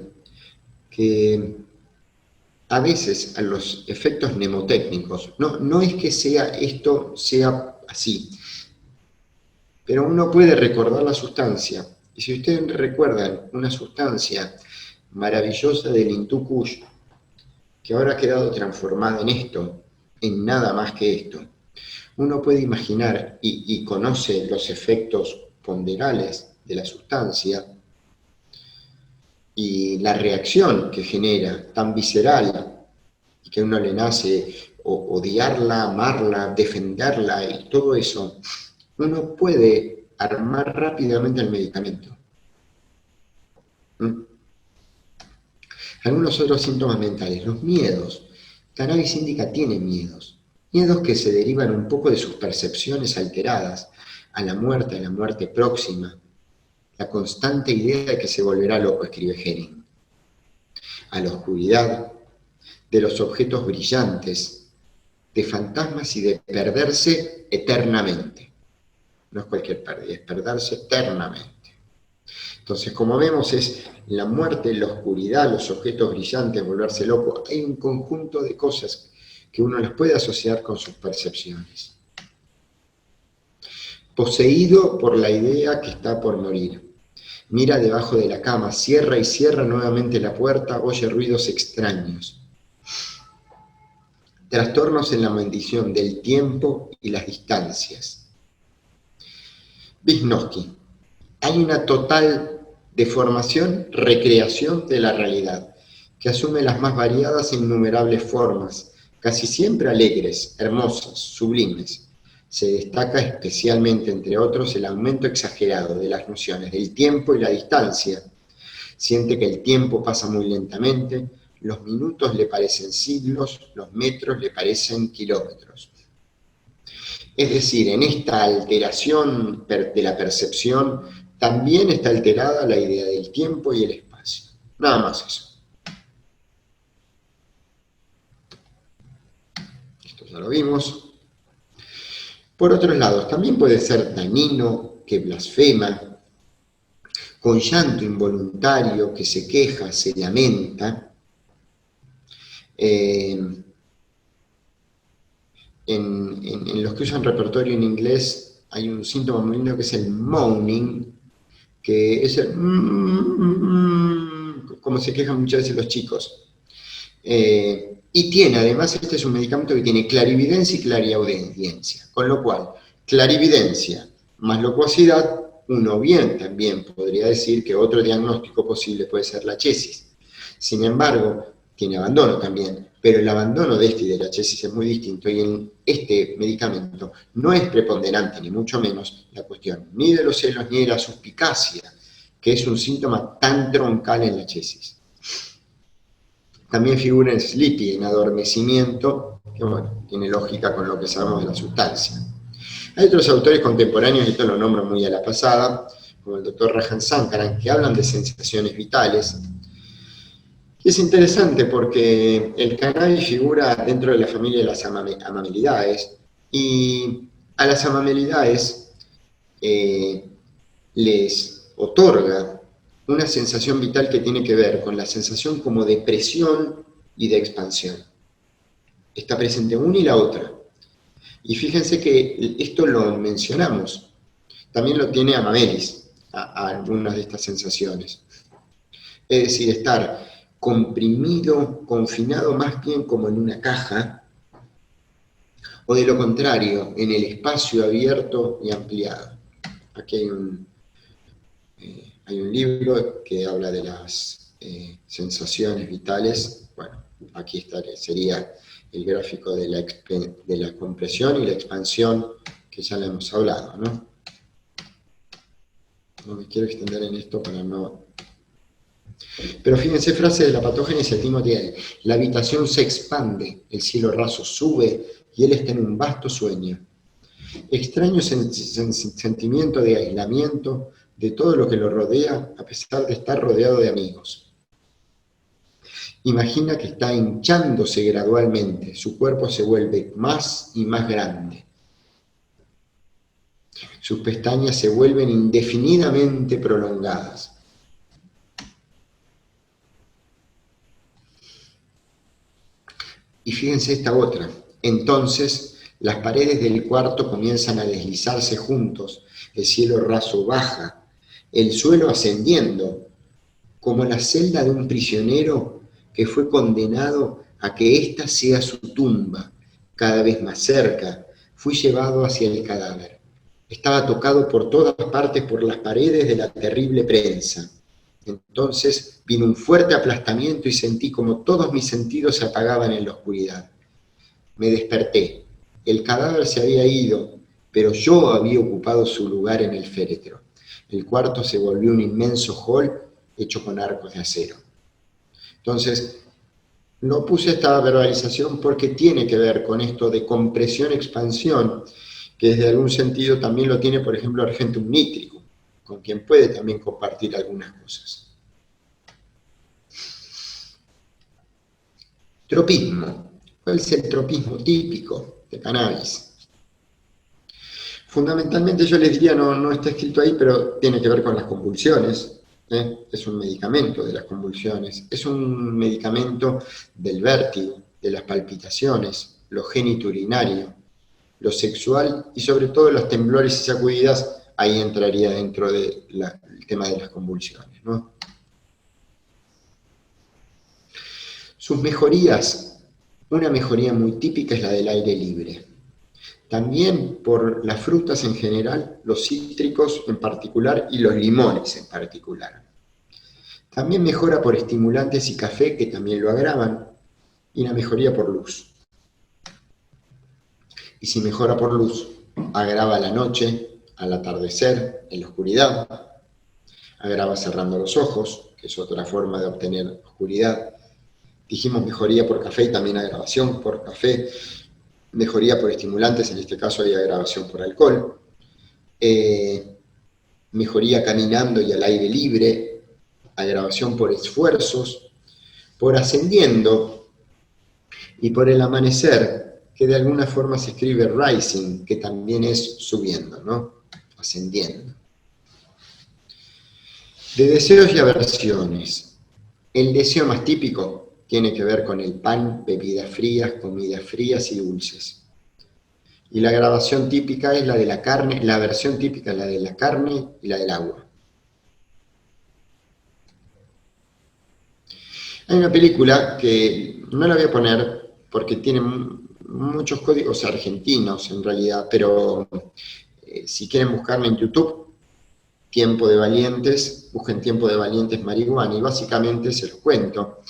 que a veces a los efectos mnemotécnicos, no es que esto sea así, pero uno puede recordar la sustancia, y si ustedes recuerdan una sustancia maravillosa del Hindú Kush, que ahora ha quedado transformada en esto, en nada más que esto, uno puede imaginar y conoce los efectos ponderales de la sustancia y la reacción que genera tan visceral y que a uno le nace odiarla, amarla, defenderla y todo eso, uno puede armar rápidamente el medicamento. Algunos otros síntomas mentales, los miedos. Cannabis indica tiene miedos. Miedos que se derivan un poco de sus percepciones alteradas a la muerte próxima. La constante idea de que se volverá loco, escribe Henning. A la oscuridad, de los objetos brillantes, de fantasmas y de perderse eternamente. No es cualquier pérdida, es perderse eternamente. Entonces, como vemos, es la muerte, la oscuridad, los objetos brillantes, volverse loco. Hay un conjunto de cosas que uno las puede asociar con sus percepciones. Poseído por la idea que está por morir. Mira debajo de la cama, cierra y cierra nuevamente la puerta, oye ruidos extraños. Trastornos en la medición del tiempo y las distancias. Vygotsky. Hay una total deformación, recreación de la realidad, que asume las más variadas e innumerables formas, casi siempre alegres, hermosas, sublimes. Se destaca especialmente, entre otros, el aumento exagerado de las nociones del tiempo y la distancia. Siente que el tiempo pasa muy lentamente, los minutos le parecen siglos, los metros le parecen kilómetros. Es decir, en esta alteración de la percepción también está alterada la idea del tiempo y el espacio. Nada más eso. Esto ya lo vimos. Por otros lados, también puede ser dañino, que blasfema, con llanto involuntario, que se queja, se lamenta. En los que usan repertorio en inglés hay un síntoma muy lindo que es el moaning, que es el como se quejan muchas veces los chicos. Y tiene, además, este es un medicamento que tiene clarividencia y clariaudiencia, con lo cual, clarividencia más locuacidad, uno bien también podría decir que otro diagnóstico posible puede ser la chesis. Sin embargo, tiene abandono también, pero el abandono de este y de la chesis es muy distinto, y en este medicamento no es preponderante, ni mucho menos, la cuestión ni de los celos ni de la suspicacia, que es un síntoma tan troncal en la chesis. También figura en sleepy, en adormecimiento, que bueno, tiene lógica con lo que sabemos de la sustancia. Hay otros autores contemporáneos, y esto lo nombro muy a la pasada, como el doctor Rajan Sankaran, que hablan de sensaciones vitales. Y es interesante porque el cannabis figura dentro de la familia de las amamilidades, y a las amamilidades les otorga una sensación vital que tiene que ver con la sensación como de presión y de expansión. Está presente una y la otra. Y fíjense que esto lo mencionamos. También lo tiene Amamelis, a algunas de estas sensaciones. Es decir, estar comprimido, confinado más bien como en una caja, o de lo contrario, en el espacio abierto y ampliado. Aquí hay un libro que habla de las sensaciones vitales. Bueno, aquí sería el gráfico de la compresión y la expansión, que ya le hemos hablado, ¿no? No me quiero extender en esto para no... Pero fíjense, frase de la Patogénesis de Timothy L. La habitación se expande, el cielo raso sube y él está en un vasto sueño. Extraño sentimiento de aislamiento de todo lo que lo rodea, a pesar de estar rodeado de amigos. Imagina que está hinchándose gradualmente, su cuerpo se vuelve más y más grande. Sus pestañas se vuelven indefinidamente prolongadas. Y fíjense esta otra. Entonces, las paredes del cuarto comienzan a deslizarse juntos, el cielo raso baja, el suelo ascendiendo, como la celda de un prisionero que fue condenado a que ésta sea su tumba. Cada vez más cerca, fui llevado hacia el cadáver. Estaba tocado por todas partes por las paredes de la terrible prensa. Entonces vino un fuerte aplastamiento y sentí como todos mis sentidos se apagaban en la oscuridad. Me desperté. El cadáver se había ido, pero yo había ocupado su lugar en el féretro. El cuarto se volvió un inmenso hall hecho con arcos de acero. Entonces, no puse esta verbalización porque tiene que ver con esto de compresión-expansión, que desde algún sentido también lo tiene, por ejemplo, Argentum Nitricum, con quien puede también compartir algunas cosas. Tropismo. ¿Cuál es el tropismo típico de cannabis? Fundamentalmente yo les diría, no está escrito ahí, pero tiene que ver con las convulsiones. Es un medicamento de las convulsiones, es un medicamento del vértigo, de las palpitaciones, lo genitourinario, lo sexual y sobre todo los temblores y sacudidas. Ahí entraría dentro del tema de las convulsiones, ¿no? Sus mejorías, una mejoría muy típica es la del aire libre. También por las frutas en general, los cítricos en particular y los limones en particular. También mejora por estimulantes y café, que también lo agravan, y la mejoría por luz. Y si mejora por luz, agrava a la noche, al atardecer, en la oscuridad, agrava cerrando los ojos, que es otra forma de obtener oscuridad. Dijimos mejoría por café y también agravación por café. Mejoría por estimulantes, en este caso hay agravación por alcohol. Mejoría caminando y al aire libre, agravación por esfuerzos, por ascendiendo y por el amanecer, que de alguna forma se escribe rising, que también es subiendo, ¿no? Ascendiendo. De deseos y aversiones. El deseo más típico tiene que ver con el pan, bebidas frías, comidas frías y dulces. Y la agravación típica es la de la carne, la aversión típica es la de la carne y la del agua. Hay una película que no la voy a poner porque tiene muchos códigos argentinos en realidad, pero si quieren buscarme en YouTube, Tiempo de Valientes, busquen Tiempo de Valientes marihuana, y básicamente se los cuento.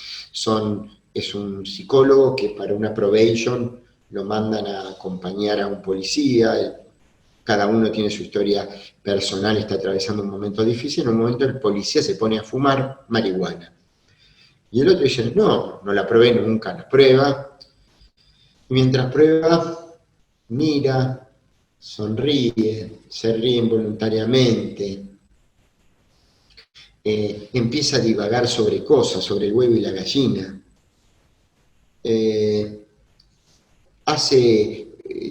Es un psicólogo que para una probation lo mandan a acompañar a un policía, cada uno tiene su historia personal, está atravesando un momento difícil, en un momento el policía se pone a fumar marihuana. Y el otro dice, no, no la probé nunca, la prueba. Y mientras prueba, mira, sonríe, se ríe involuntariamente, empieza a divagar sobre cosas, sobre el huevo y la gallina.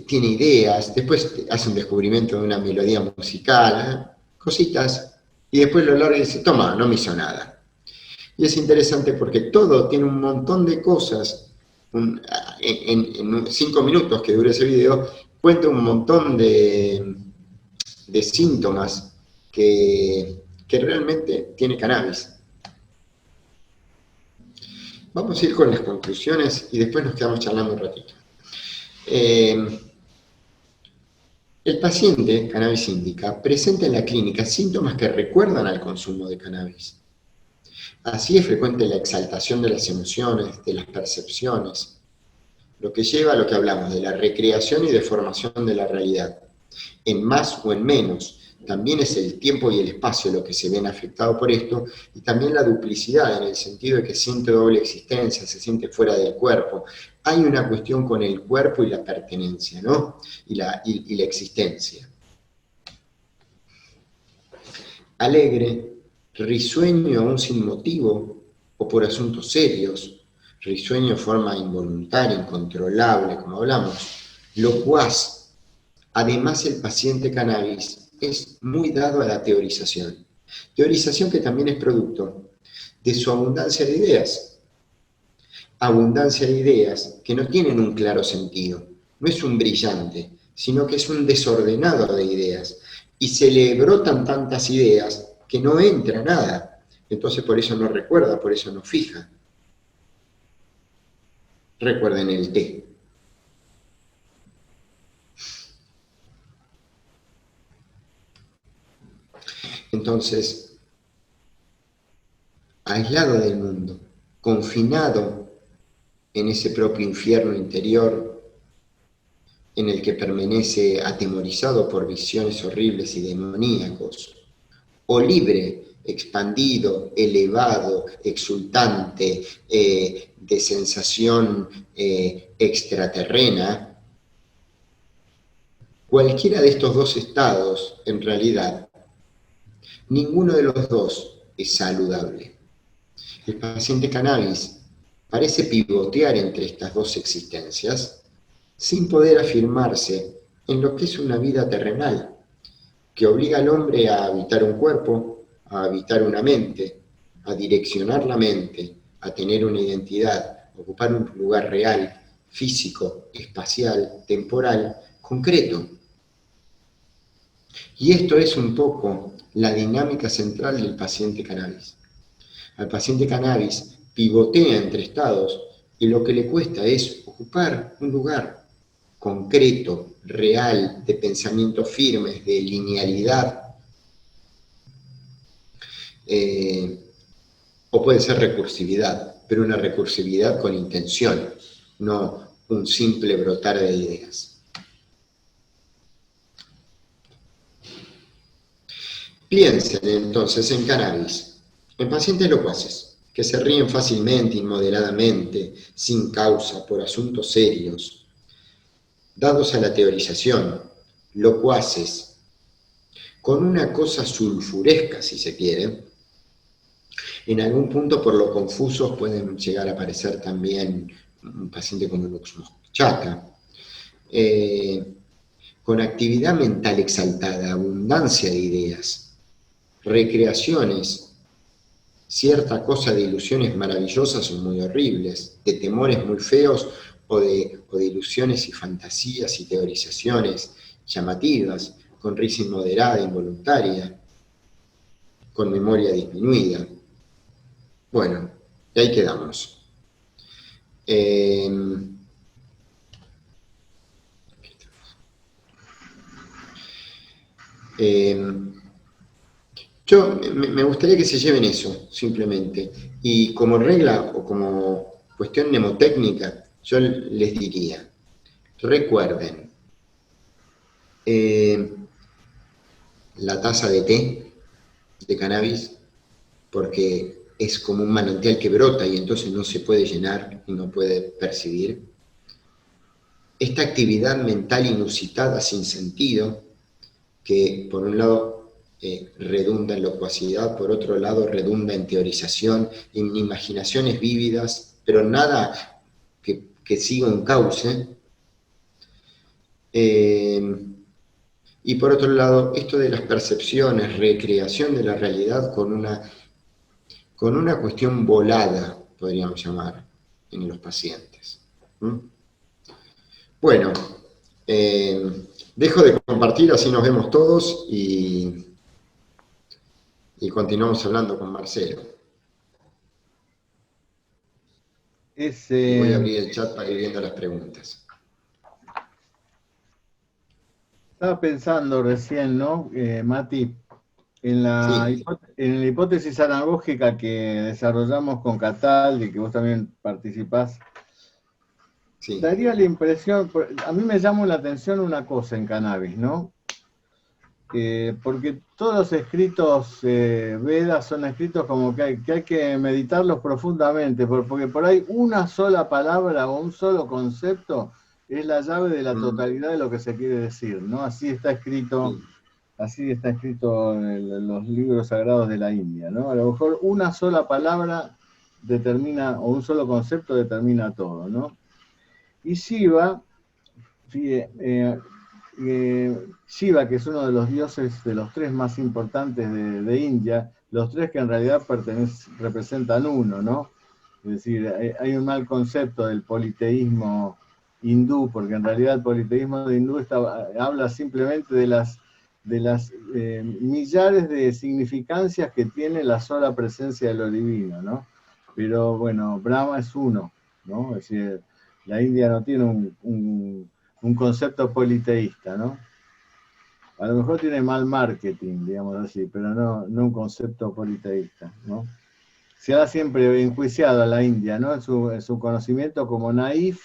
Tiene ideas, después hace un descubrimiento de una melodía musical, cositas, y después lo larga y dice, toma, no me hizo nada. Y es interesante porque todo tiene un montón de cosas, en 5 minutos que dura ese video, cuenta un montón de síntomas que realmente tiene cannabis. Vamos a ir con las conclusiones y después nos quedamos charlando un ratito. El paciente, cannabis indica, presenta en la clínica síntomas que recuerdan al consumo de cannabis. Así es frecuente la exaltación de las emociones, de las percepciones, lo que lleva a lo que hablamos de la recreación y deformación de la realidad, en más o en menos. También es el tiempo y el espacio lo que se ven afectados por esto, y también la duplicidad, en el sentido de que siente doble existencia, se siente fuera del cuerpo. Hay una cuestión con el cuerpo y la pertenencia, ¿no? Y la existencia. Alegre, risueño aún sin motivo o por asuntos serios, risueño de forma involuntaria, incontrolable, como hablamos, locuaz. Además, el paciente cannabis es muy dado a la teorización que también es producto de su abundancia de ideas que no tienen un claro sentido, no es un brillante, sino que es un desordenado de ideas, y se le brotan tantas ideas que no entra nada, entonces por eso no recuerda, por eso no fija. Recuerden el té. Entonces, aislado del mundo, confinado en ese propio infierno interior en el que permanece atemorizado por visiones horribles y demoníacos, o libre, expandido, elevado, exultante, de sensación extraterrena, cualquiera de estos dos estados, en realidad, ninguno de los dos es saludable. El paciente cannabis parece pivotear entre estas dos existencias sin poder afirmarse en lo que es una vida terrenal, que obliga al hombre a habitar un cuerpo, a habitar una mente, a direccionar la mente, a tener una identidad, a ocupar un lugar real, físico, espacial, temporal, concreto. Y esto es un poco la dinámica central del paciente cannabis. Al paciente cannabis pivotea entre estados y lo que le cuesta es ocupar un lugar concreto, real, de pensamientos firmes, de linealidad. O puede ser recursividad, pero una recursividad con intención, no un simple brotar de ideas. Piensen entonces en cannabis, en pacientes locuaces, que se ríen fácilmente, inmoderadamente, sin causa, por asuntos serios, dados a la teorización, locuaces, con una cosa sulfuresca, si se quiere. En algún punto, por lo confusos, pueden llegar a aparecer también un paciente con un chata, con actividad mental exaltada, abundancia de ideas, recreaciones, cierta cosa de ilusiones maravillosas o muy horribles, de temores muy feos o de ilusiones y fantasías y teorizaciones llamativas, con risa inmoderada, involuntaria, con memoria disminuida. Bueno, y ahí quedamos. Me gustaría que se lleven eso, simplemente. Y como regla o como cuestión mnemotécnica, yo les diría, recuerden, la taza de té de cannabis, porque es como un manantial que brota y entonces no se puede llenar y no puede percibir. Esta actividad mental inusitada, sin sentido, que por un lado redunda en locuacidad, por otro lado redunda en teorización, en imaginaciones vívidas, pero nada que siga un cauce. Y por otro lado, esto de las percepciones, recreación de la realidad con una cuestión volada, podríamos llamar, en los pacientes. ¿Mm? Bueno, dejo de compartir, así nos vemos todos y continuamos hablando con Marcelo. Y voy a abrir el chat para ir viendo las preguntas. Estaba pensando recién, ¿no, Mati? En la hipótesis anagógica que desarrollamos con Cataldi, que vos también participás, sí, daría la impresión, a mí me llama la atención una cosa en cannabis, ¿no? Porque todos los escritos Vedas son escritos como que hay que meditarlos profundamente, porque por ahí una sola palabra o un solo concepto es la llave de la totalidad de lo que se quiere decir, ¿no? Así está escrito en los libros sagrados de la India, ¿no? A lo mejor una sola palabra determina, o un solo concepto determina todo, ¿no? Y Shiva, Shiva, que es uno de los dioses de los tres más importantes de India, los tres que en realidad representan uno, ¿no? Es decir, hay un mal concepto del politeísmo hindú, porque en realidad el politeísmo hindú habla simplemente de las millares de significancias que tiene la sola presencia de lo divino, ¿no? Pero bueno, Brahma es uno, ¿no? Es decir, la India no tiene un concepto politeísta, ¿no? A lo mejor tiene mal marketing, digamos así, pero no un concepto politeísta, ¿no? Se ha siempre enjuiciado a la India, ¿no? En su conocimiento como naif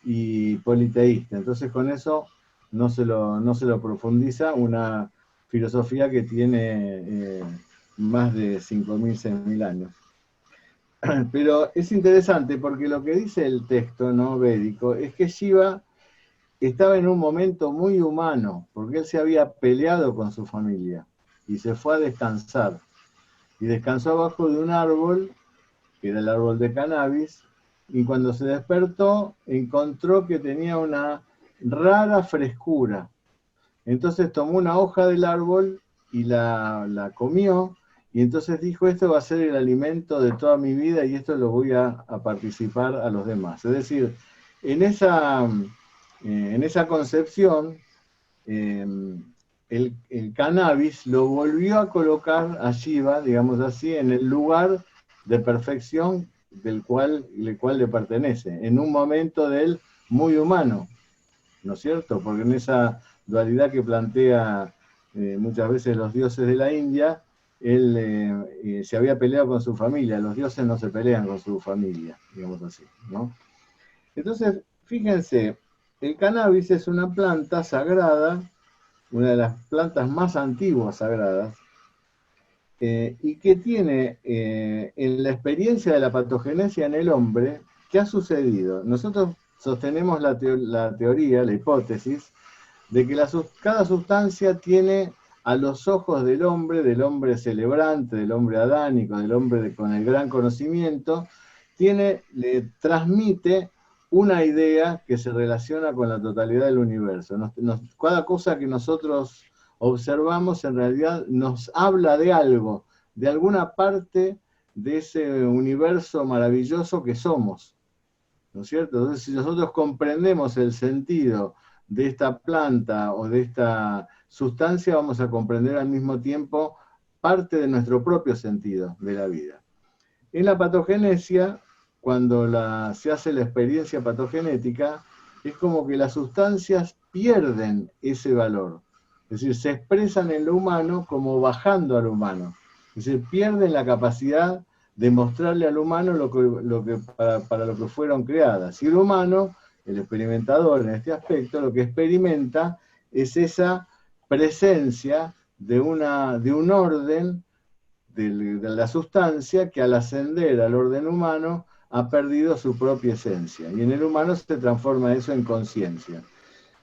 y politeísta. Entonces con eso no se lo profundiza una filosofía que tiene más de 5.000, 6.000 años. Pero es interesante porque lo que dice el texto, ¿no?, védico, es que Shiva estaba en un momento muy humano, porque él se había peleado con su familia y se fue a descansar. Y descansó abajo de un árbol, que era el árbol de cannabis, y cuando se despertó encontró que tenía una rara frescura. Entonces tomó una hoja del árbol y la comió, y entonces dijo, esto va a ser el alimento de toda mi vida y esto lo voy a participar a los demás. Es decir, en esa concepción, el cannabis lo volvió a colocar a Shiva, digamos así, en el lugar de perfección el cual le pertenece, en un momento de él muy humano, ¿no es cierto? Porque en esa dualidad que plantea muchas veces los dioses de la India, él se había peleado con su familia, los dioses no se pelean con su familia, digamos así, ¿no? Entonces, fíjense, el cannabis es una planta sagrada, una de las plantas más antiguas sagradas, y que tiene en la experiencia de la patogenesia en el hombre, ¿qué ha sucedido? Nosotros sostenemos la teoría, la hipótesis, de que cada sustancia tiene a los ojos del hombre celebrante, del hombre adánico, del hombre con el gran conocimiento, le transmite una idea que se relaciona con la totalidad del universo. Cada cosa que nosotros observamos en realidad nos habla de algo, de alguna parte de ese universo maravilloso que somos, ¿no es cierto? Entonces, si nosotros comprendemos el sentido de esta planta o de esta sustancia, vamos a comprender al mismo tiempo parte de nuestro propio sentido de la vida. En la patogenesia, cuando se hace la experiencia patogenética, es como que las sustancias pierden ese valor. Es decir, se expresan en lo humano como bajando al humano. Es decir, pierden la capacidad de mostrarle al humano para lo que fueron creadas. Y el humano, el experimentador en este aspecto, lo que experimenta es esa presencia de un orden de la sustancia que al ascender al orden humano ha perdido su propia esencia. Y en el humano se transforma eso en conciencia.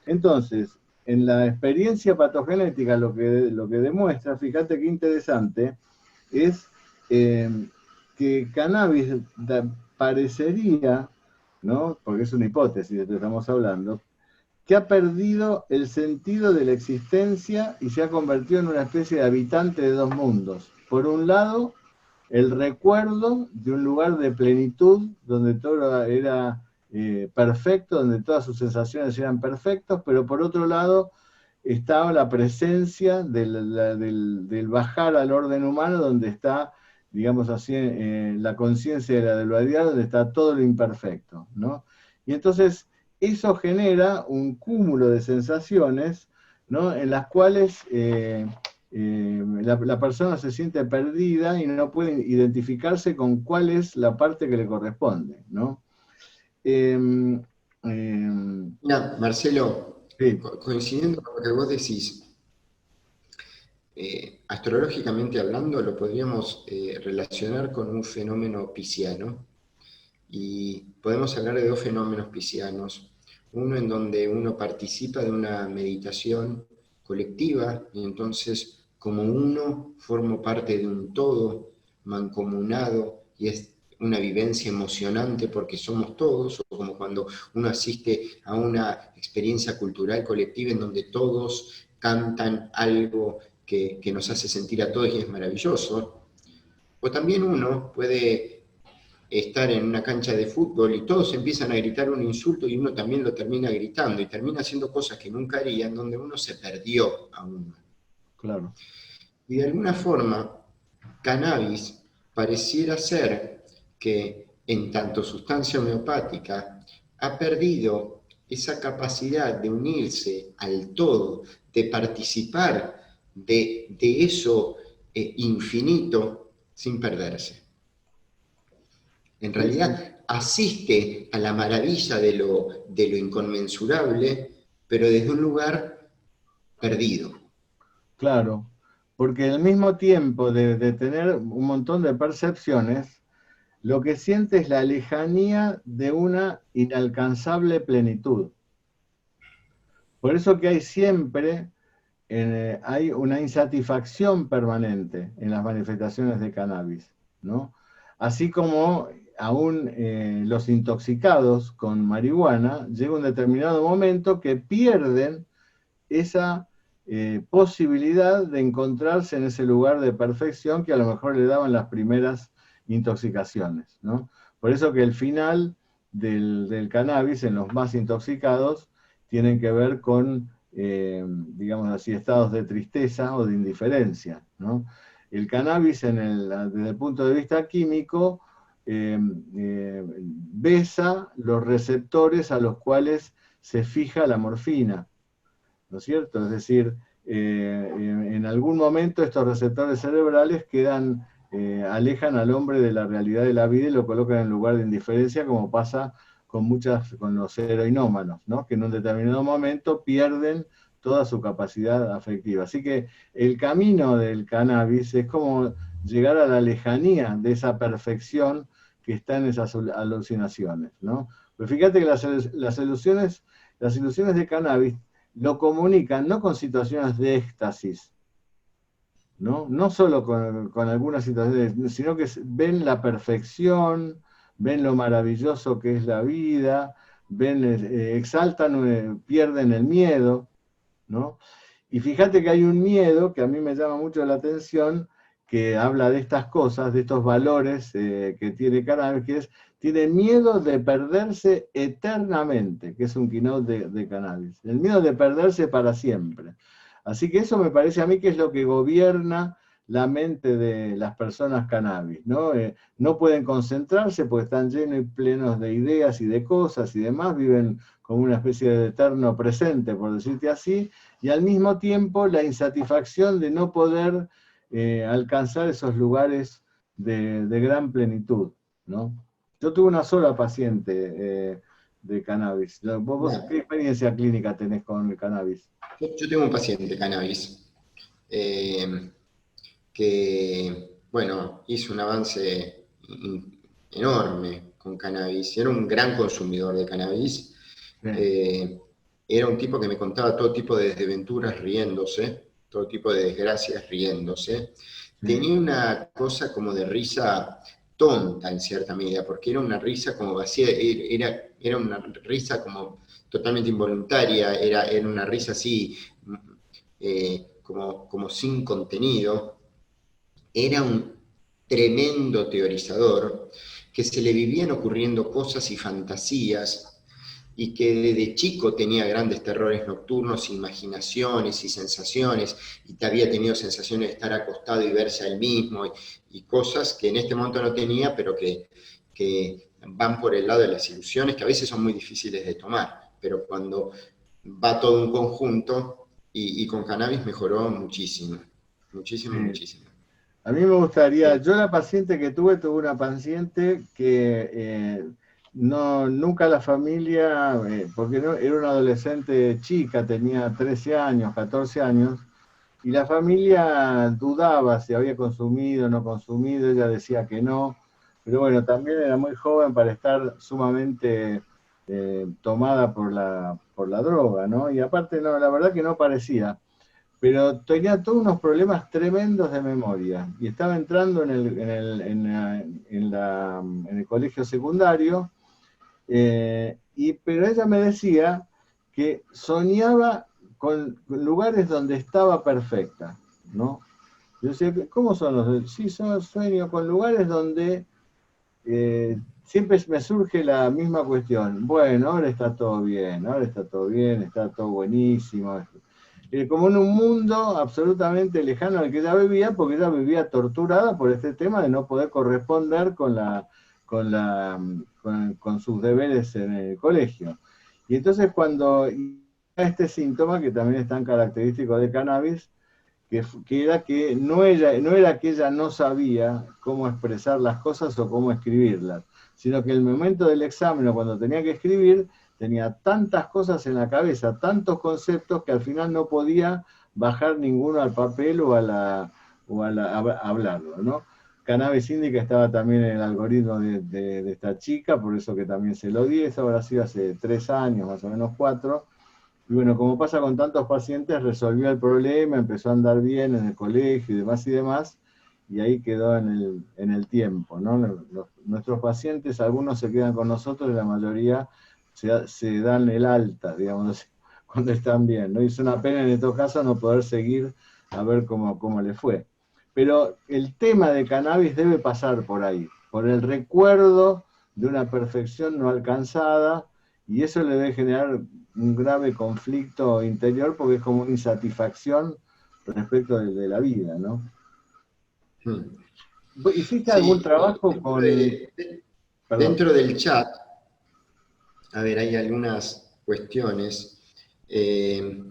Entonces, en la experiencia patogenética lo que demuestra, fíjate qué interesante, es que cannabis parecería, ¿no? Porque es una hipótesis de lo que estamos hablando, que ha perdido el sentido de la existencia y se ha convertido en una especie de habitante de dos mundos. Por un lado, el recuerdo de un lugar de plenitud, donde todo era perfecto, donde todas sus sensaciones eran perfectas, pero por otro lado estaba la presencia del bajar al orden humano, donde está, digamos así, la conciencia de la dualidad, donde está todo lo imperfecto, ¿no? Y entonces eso genera un cúmulo de sensaciones, ¿no? En las cuales la persona se siente perdida y no puede identificarse con cuál es la parte que le corresponde, ¿no? Mira, Marcelo, Sí, coincidiendo con lo que vos decís, astrológicamente hablando, lo podríamos relacionar con un fenómeno pisciano. Y podemos hablar de dos fenómenos piscianos. Uno en donde uno participa de una meditación colectiva y entonces como uno formo parte de un todo mancomunado y es una vivencia emocionante porque somos todos, o como cuando uno asiste a una experiencia cultural colectiva en donde todos cantan algo que nos hace sentir a todos y es maravilloso. O también uno puede estar en una cancha de fútbol y todos empiezan a gritar un insulto y uno también lo termina gritando y termina haciendo cosas que nunca haría, en donde uno se perdió a uno. claro. Y de alguna forma, cannabis pareciera ser que, en tanto sustancia homeopática, ha perdido esa capacidad de unirse al todo, de participar de eso infinito sin perderse. En Sí, sí. realidad asiste a la maravilla de lo inconmensurable, pero desde un lugar perdido. Claro, porque al mismo tiempo de tener un montón de percepciones, lo que siente es la lejanía de una inalcanzable plenitud. Por eso que hay siempre, hay una insatisfacción permanente en las manifestaciones de cannabis, ¿no? Así como aún los intoxicados con marihuana, llega un determinado momento que pierden esa posibilidad de encontrarse en ese lugar de perfección que a lo mejor le daban las primeras intoxicaciones, ¿no? Por eso que el final del cannabis en los más intoxicados tienen que ver con, digamos así, estados de tristeza o de indiferencia, ¿no? El cannabis desde el punto de vista químico besa los receptores a los cuales se fija la morfina, ¿no es cierto? Es decir, en algún momento estos receptores cerebrales alejan al hombre de la realidad de la vida y lo colocan en lugar de indiferencia, como pasa con los heroinómanos, ¿no? Que en un determinado momento pierden toda su capacidad afectiva. Así que el camino del cannabis es como llegar a la lejanía de esa perfección que está en esas alucinaciones, ¿no? Pero fíjate que las ilusiones de cannabis lo comunican no con situaciones de éxtasis, no solo con algunas situaciones, sino que ven la perfección, ven lo maravilloso que es la vida, exaltan, pierden el miedo, ¿no? Y fíjate que hay un miedo que a mí me llama mucho la atención, que habla de estas cosas, de estos valores que tiene cannabis, que tiene miedo de perderse eternamente, que es un keynote de cannabis. El miedo de perderse para siempre. Así que eso me parece a mí que es lo que gobierna la mente de las personas cannabis, ¿no? No pueden concentrarse porque están llenos y plenos de ideas y de cosas y demás, viven como una especie de eterno presente, por decirte así, y al mismo tiempo la insatisfacción de no poder alcanzar esos lugares de gran plenitud, ¿no? Yo tuve una sola paciente de cannabis. ¿Vos qué Nada. experiencia clínica tenés con el cannabis? Yo tengo un paciente cannabis eh, que, bueno, hizo un avance enorme con cannabis. Era un gran consumidor de cannabis. Sí, Eh, Era un tipo que me contaba todo tipo de desventuras riéndose, todo tipo de desgracias riéndose. sí, Tenía una cosa como de risa tonta en cierta medida, porque era una risa como vacía, era una risa como totalmente involuntaria, era una risa así, como sin contenido. Era un tremendo teorizador que se le vivían ocurriendo cosas y fantasías y que desde chico tenía grandes terrores nocturnos, imaginaciones y sensaciones, y te había tenido sensaciones de estar acostado y verse a él mismo, y cosas que en este momento no tenía, pero que van por el lado de las ilusiones, que a veces son muy difíciles de tomar, pero cuando va todo un conjunto, y con cannabis mejoró muchísimo, muchísimo, sí. muchísimo. A mí me gustaría, Eh, yo la paciente que tuve una paciente que no, nunca la familia, porque era una adolescente chica, tenía 13 años, 14 años, y la familia dudaba si había consumido o no consumido, ella decía que no, pero bueno, también era muy joven para estar sumamente tomada por la droga, ¿no? Y aparte, no, la verdad que no parecía, pero tenía todos unos problemas tremendos de memoria y estaba entrando en el colegio secundario, pero ella me decía que soñaba con lugares donde estaba perfecta, ¿no? Yo decía, ¿cómo son los? Sí, sueño con lugares donde siempre me surge la misma cuestión. Bueno, ahora está todo bien, ahora está todo bien, está todo buenísimo. Como en un mundo absolutamente lejano al que ella vivía, porque ella vivía torturada por este tema de no poder corresponder con sus deberes en el colegio. Y entonces cuando este síntoma, que también es tan característico de cannabis, que era que no era que ella no sabía cómo expresar las cosas o cómo escribirlas, sino que el momento del examen o cuando tenía que escribir, tenía tantas cosas en la cabeza, tantos conceptos que al final no podía bajar ninguno al papel a hablarlo, ¿no? Cannabis Indica estaba también en el algoritmo de esta chica, por eso que también se lo di, eso habrá sido hace 3 años, más o menos 4, y bueno, como pasa con tantos pacientes, resolvió el problema, empezó a andar bien en el colegio y demás, y ahí quedó en el tiempo, ¿no? Nuestros pacientes, algunos se quedan con nosotros y la mayoría se dan el alta, digamos, cuando están bien, ¿no? Y es una pena en estos casos no poder seguir a ver cómo le fue. Pero el tema de cannabis debe pasar por ahí, por el recuerdo de una perfección no alcanzada, y eso le debe generar un grave conflicto interior porque es como una insatisfacción respecto de la vida, ¿no? hmm. ¿Hiciste algún Sí, trabajo con, perdón, dentro del chat, a ver, hay algunas cuestiones. Eh,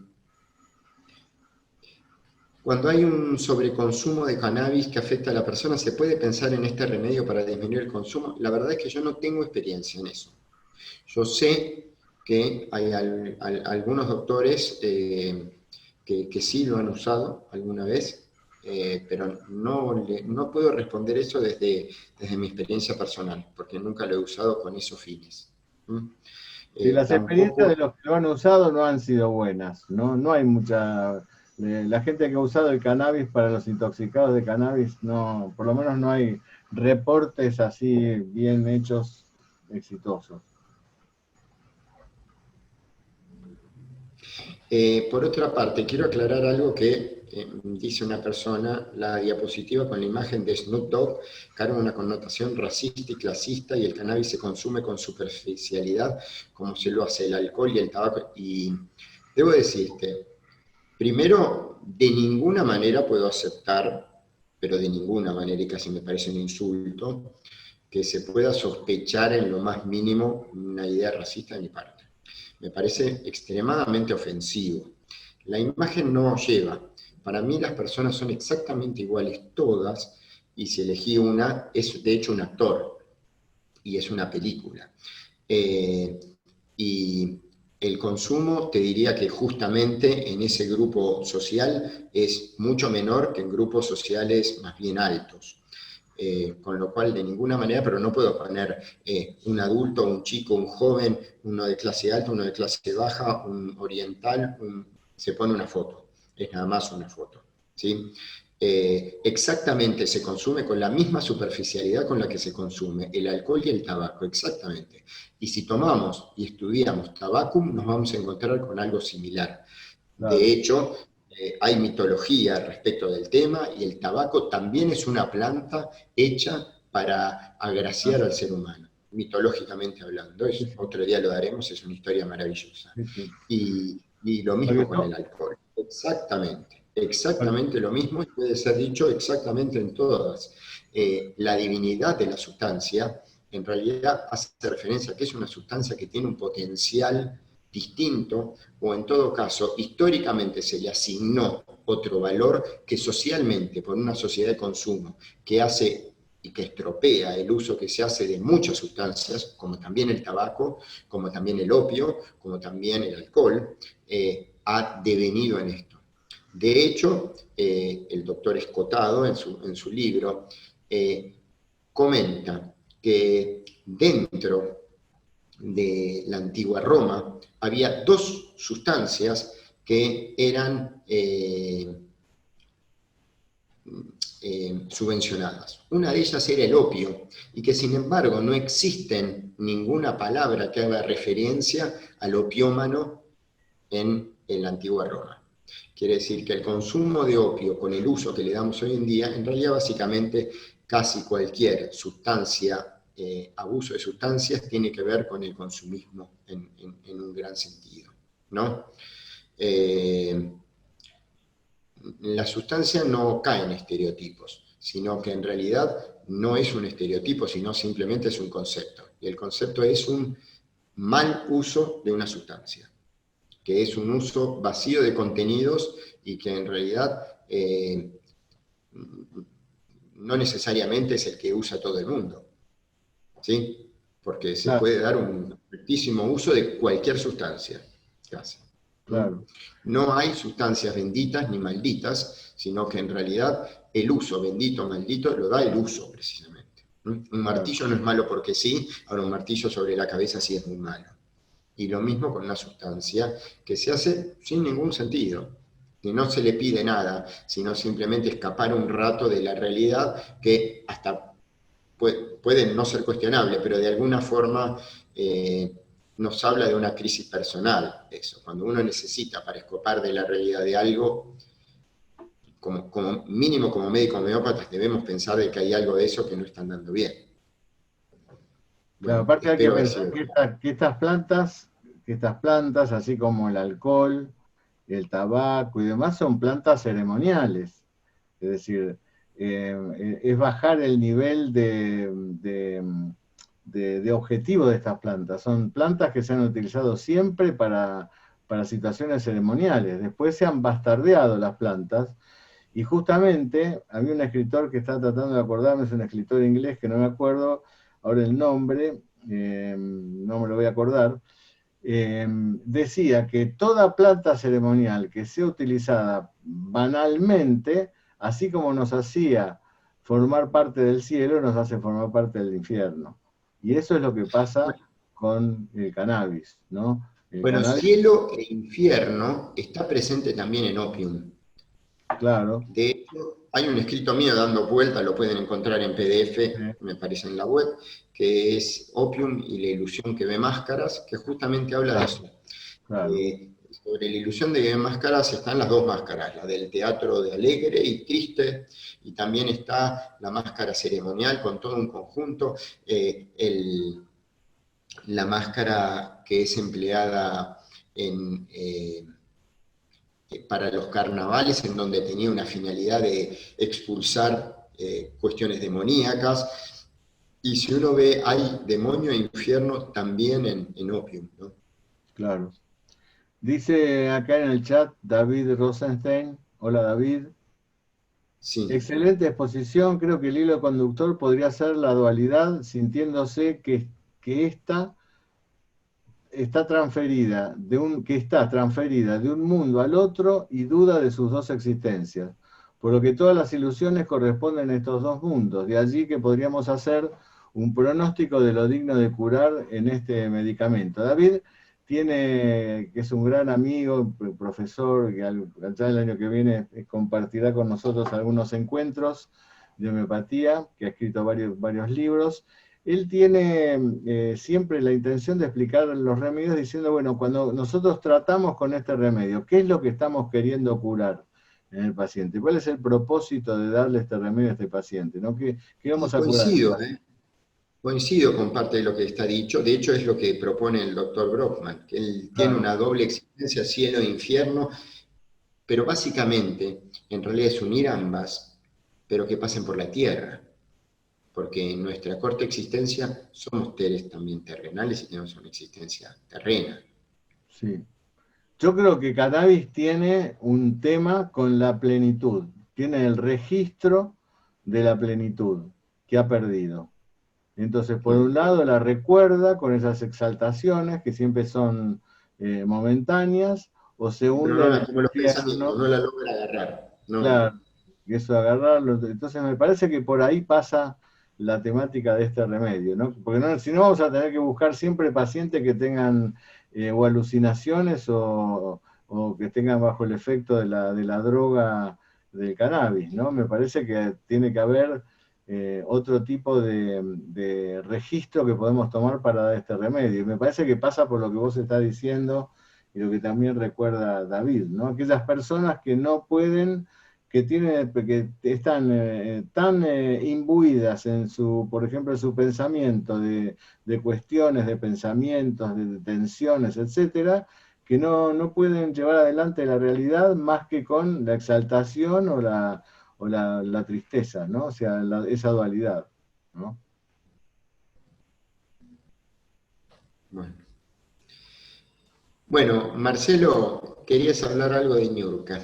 Cuando hay un sobreconsumo de cannabis que afecta a la persona, ¿se puede pensar en este remedio para disminuir el consumo? La verdad es que yo no tengo experiencia en eso. Yo sé que hay algunos doctores que sí lo han usado alguna vez, pero no puedo responder eso desde mi experiencia personal, porque nunca lo he usado con esos fines. ¿Mm? si las experiencias de Tampoco. los que lo han usado no han sido buenas, ¿no? No hay mucha... La gente que ha usado el cannabis para los intoxicados de cannabis, no, por lo menos no hay reportes así bien hechos, exitosos. Por otra parte, quiero aclarar algo que dice una persona: la diapositiva con la imagen de Snoop Dogg carga una connotación racista y clasista, y el cannabis se consume con superficialidad como se lo hace el alcohol y el tabaco. Y debo decirte, primero, de ninguna manera puedo aceptar pero de ninguna manera, y casi me parece un insulto, que se pueda sospechar en lo más mínimo una idea racista de mi parte. Me parece extremadamente ofensivo. La imagen no lleva. Para mí las personas son exactamente iguales todas, y si elegí una, es de hecho un actor, y es una película. Y el consumo, te diría que justamente en ese grupo social es mucho menor que en grupos sociales más bien altos. Con lo cual, de ninguna manera, pero no puedo poner un adulto, un chico, un joven, uno de clase alta, uno de clase baja, un oriental, se pone una foto. Es nada más una foto. ¿Sí? Exactamente se consume con la misma superficialidad con la que se consume el alcohol y el tabaco, exactamente. Y si tomamos y estudiamos tabacum, nos vamos a encontrar con algo similar. Claro. De hecho, hay mitología respecto del tema, y el tabaco también es una planta hecha para agraciar al ser humano, mitológicamente hablando. Otro día lo daremos, es una historia maravillosa. Sí, sí. Y lo mismo con el alcohol. Exactamente lo mismo, y puede ser dicho exactamente en todas. La divinidad de la sustancia, en realidad hace referencia a que es una sustancia que tiene un potencial distinto, o en todo caso, históricamente se le asignó otro valor que socialmente, por una sociedad de consumo que hace y que estropea el uso que se hace de muchas sustancias, como también el tabaco, como también el opio, como también el alcohol, ha devenido en esto. De hecho, el doctor Escotado, en su libro, comenta que dentro de la antigua Roma había dos sustancias que eran subvencionadas. Una de ellas era el opio, y que sin embargo no existe ninguna palabra que haga referencia al opiómano en la antigua Roma. Quiere decir que el consumo de opio, con el uso que le damos hoy en día, en realidad básicamente casi cualquier sustancia, abuso de sustancias, tiene que ver con el consumismo en un gran sentido, ¿no? La sustancia no cae en estereotipos, sino que en realidad no es un estereotipo, sino simplemente es un concepto. Y el concepto es un mal uso de una sustancia, que es un uso vacío de contenidos, y que en realidad no necesariamente es el que usa todo el mundo, ¿sí? Porque se Claro, puede dar un altísimo uso de cualquier sustancia, casi. claro. No hay sustancias benditas ni malditas, sino que en realidad el uso bendito o maldito lo da el uso, precisamente. Un martillo no es malo porque sí, ahora un martillo sobre la cabeza sí es muy malo. Y lo mismo con una sustancia que se hace sin ningún sentido, que no se le pide nada, sino simplemente escapar un rato de la realidad, que hasta puede no ser cuestionable, pero de alguna forma nos habla de una crisis personal, eso. Cuando uno necesita para escapar de la realidad de algo, como mínimo como médicos homeópatas debemos pensar de que hay algo de eso que no están dando bien. Claro, Bueno, aparte hay que espero haber pensar sido que, claro. que estas plantas, así como el alcohol, el tabaco y demás, son plantas ceremoniales. Es decir, es bajar el nivel de objetivo de estas plantas. Son plantas que se han utilizado siempre para situaciones ceremoniales. Después se han bastardeado las plantas. Y justamente había un escritor que está tratando de acordarme, es un escritor inglés que no me acuerdo ahora el nombre, no me lo voy a acordar, decía que toda planta ceremonial que sea utilizada banalmente, así como nos hacía formar parte del cielo, nos hace formar parte del infierno. Y eso es lo que pasa con el cannabis, ¿no? El Bueno, cannabis, cielo e infierno está presente también en Opium. claro, De hecho, hay un escrito mío dando vuelta, lo pueden encontrar en PDF, me parece en la web, que es Opium y la ilusión que ve máscaras, que justamente habla de claro, eso. claro, Sobre la ilusión de que ve máscaras están las dos máscaras, la del teatro de alegre y triste, y también está la máscara ceremonial con todo un conjunto, la máscara que es empleada en para los carnavales, en donde tenía una finalidad de expulsar cuestiones demoníacas. Y si uno ve, hay demonio e infierno también en Opium, ¿no? Claro. Dice acá en el chat David Rosenstein. Hola David. Sí, Excelente exposición. Creo que el hilo conductor podría ser la dualidad, sintiéndose que ésta está transferida de un mundo al otro y duda de sus dos existencias. Por lo que todas las ilusiones corresponden a estos dos mundos. De allí que podríamos hacer un pronóstico de lo digno de curar en este medicamento. David que es un gran amigo, profesor, que allá el año que viene compartirá con nosotros algunos encuentros de homeopatía, que ha escrito varios libros. Él tiene siempre la intención de explicar los remedios diciendo, bueno, cuando nosotros tratamos con este remedio, ¿qué es lo que estamos queriendo curar en el paciente? ¿Cuál es el propósito de darle este remedio a este paciente? ¿No? ¿Qué y vamos a curar? coincido con parte de lo que está dicho. De hecho, es lo que propone el doctor Brockman, que él tiene Claro, una doble existencia, cielo e infierno, pero básicamente, en realidad es unir ambas, pero que pasen por la tierra, porque en nuestra corta existencia somos seres también terrenales y tenemos una existencia terrena. sí. Yo creo que Cannabis tiene un tema con la plenitud, tiene el registro de la plenitud que ha perdido. Entonces, por Mm. un lado, la recuerda con esas exaltaciones que siempre son momentáneas, o se Pero hunde no en la, el como los pensamientos, infierno, no la logra agarrar. No. claro, y eso agarrarlo. Entonces, me parece que por ahí pasa la temática de este remedio, ¿no? Porque si no, vamos a tener que buscar siempre pacientes que tengan o alucinaciones o que tengan bajo el efecto de la droga del cannabis, ¿no? Me parece que tiene que haber otro tipo de registro que podemos tomar para dar este remedio. Y me parece que pasa por lo que vos estás diciendo y lo que también recuerda David, ¿no? Aquellas personas que no pueden, que están tan imbuidas en por ejemplo, en su pensamiento de cuestiones, de pensamientos, de tensiones, etcétera, que no pueden llevar adelante la realidad más que con la exaltación o la tristeza, ¿no? O sea, esa dualidad, ¿no? Bueno. Bueno, Marcelo, querías hablar algo de Ñurka.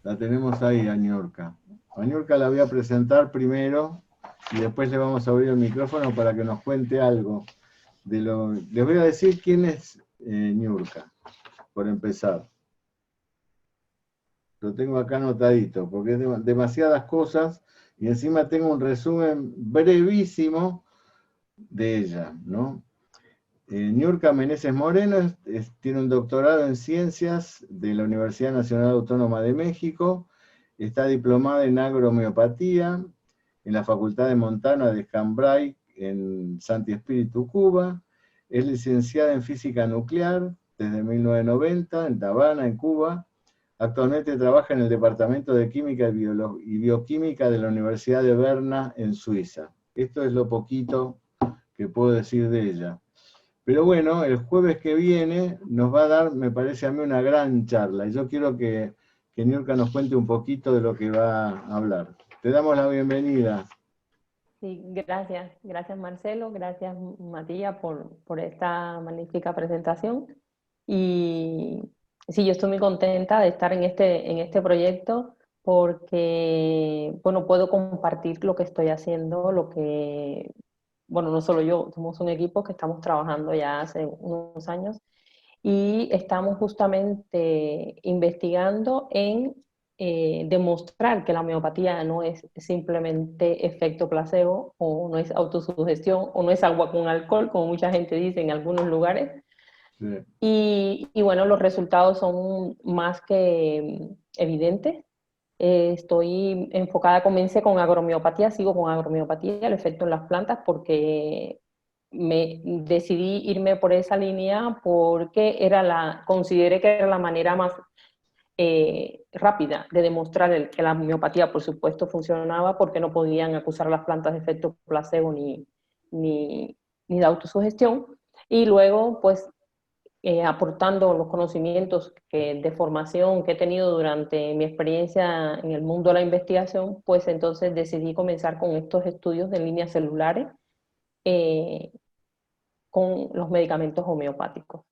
La tenemos ahí, a Niurka. A Niurka la voy a presentar primero y después le vamos a abrir el micrófono para que nos cuente algo. Les voy a decir quién es Niurka, por empezar. Lo tengo acá anotadito, porque es demasiadas cosas y encima tengo un resumen brevísimo de ella, ¿no? Niurka Meneses Moreno tiene un doctorado en Ciencias de la Universidad Nacional Autónoma de México, está diplomada en agrohomeopatía en la Facultad de Montana de Cambrai, en Santi Espíritu, Cuba, es licenciada en Física Nuclear desde 1990 en La Habana, en Cuba. Actualmente trabaja en el Departamento de Química y Bioquímica de la Universidad de Berna, en Suiza. Esto es lo poquito que puedo decir de ella. Pero bueno, el jueves que viene nos va a dar, me parece a mí, una gran charla. Y yo quiero que Niurka nos cuente un poquito de lo que va a hablar. Te damos la bienvenida. Sí, gracias Marcelo, gracias Matías por esta magnífica presentación. Y sí, yo estoy muy contenta de estar en este proyecto porque, bueno, puedo compartir lo que estoy haciendo, bueno, no solo yo, somos un equipo que estamos trabajando ya hace unos años y estamos justamente investigando en demostrar que la homeopatía no es simplemente efecto placebo o no es autosugestión o no es agua con alcohol, como mucha gente dice en algunos lugares. Sí, Y bueno, los resultados son más que evidentes. Estoy enfocada, comencé con agromiopatía, sigo con agromiopatía, el efecto en las plantas, porque me decidí irme por esa línea porque consideré que era la manera más rápida de demostrar que la homeopatía, por supuesto, funcionaba, porque no podían acusar a las plantas de efecto placebo ni de autosugestión. Y luego, pues, aportando los conocimientos de formación que he tenido durante mi experiencia en el mundo de la investigación, pues entonces decidí comenzar con estos estudios de líneas celulares con los medicamentos homeopáticos.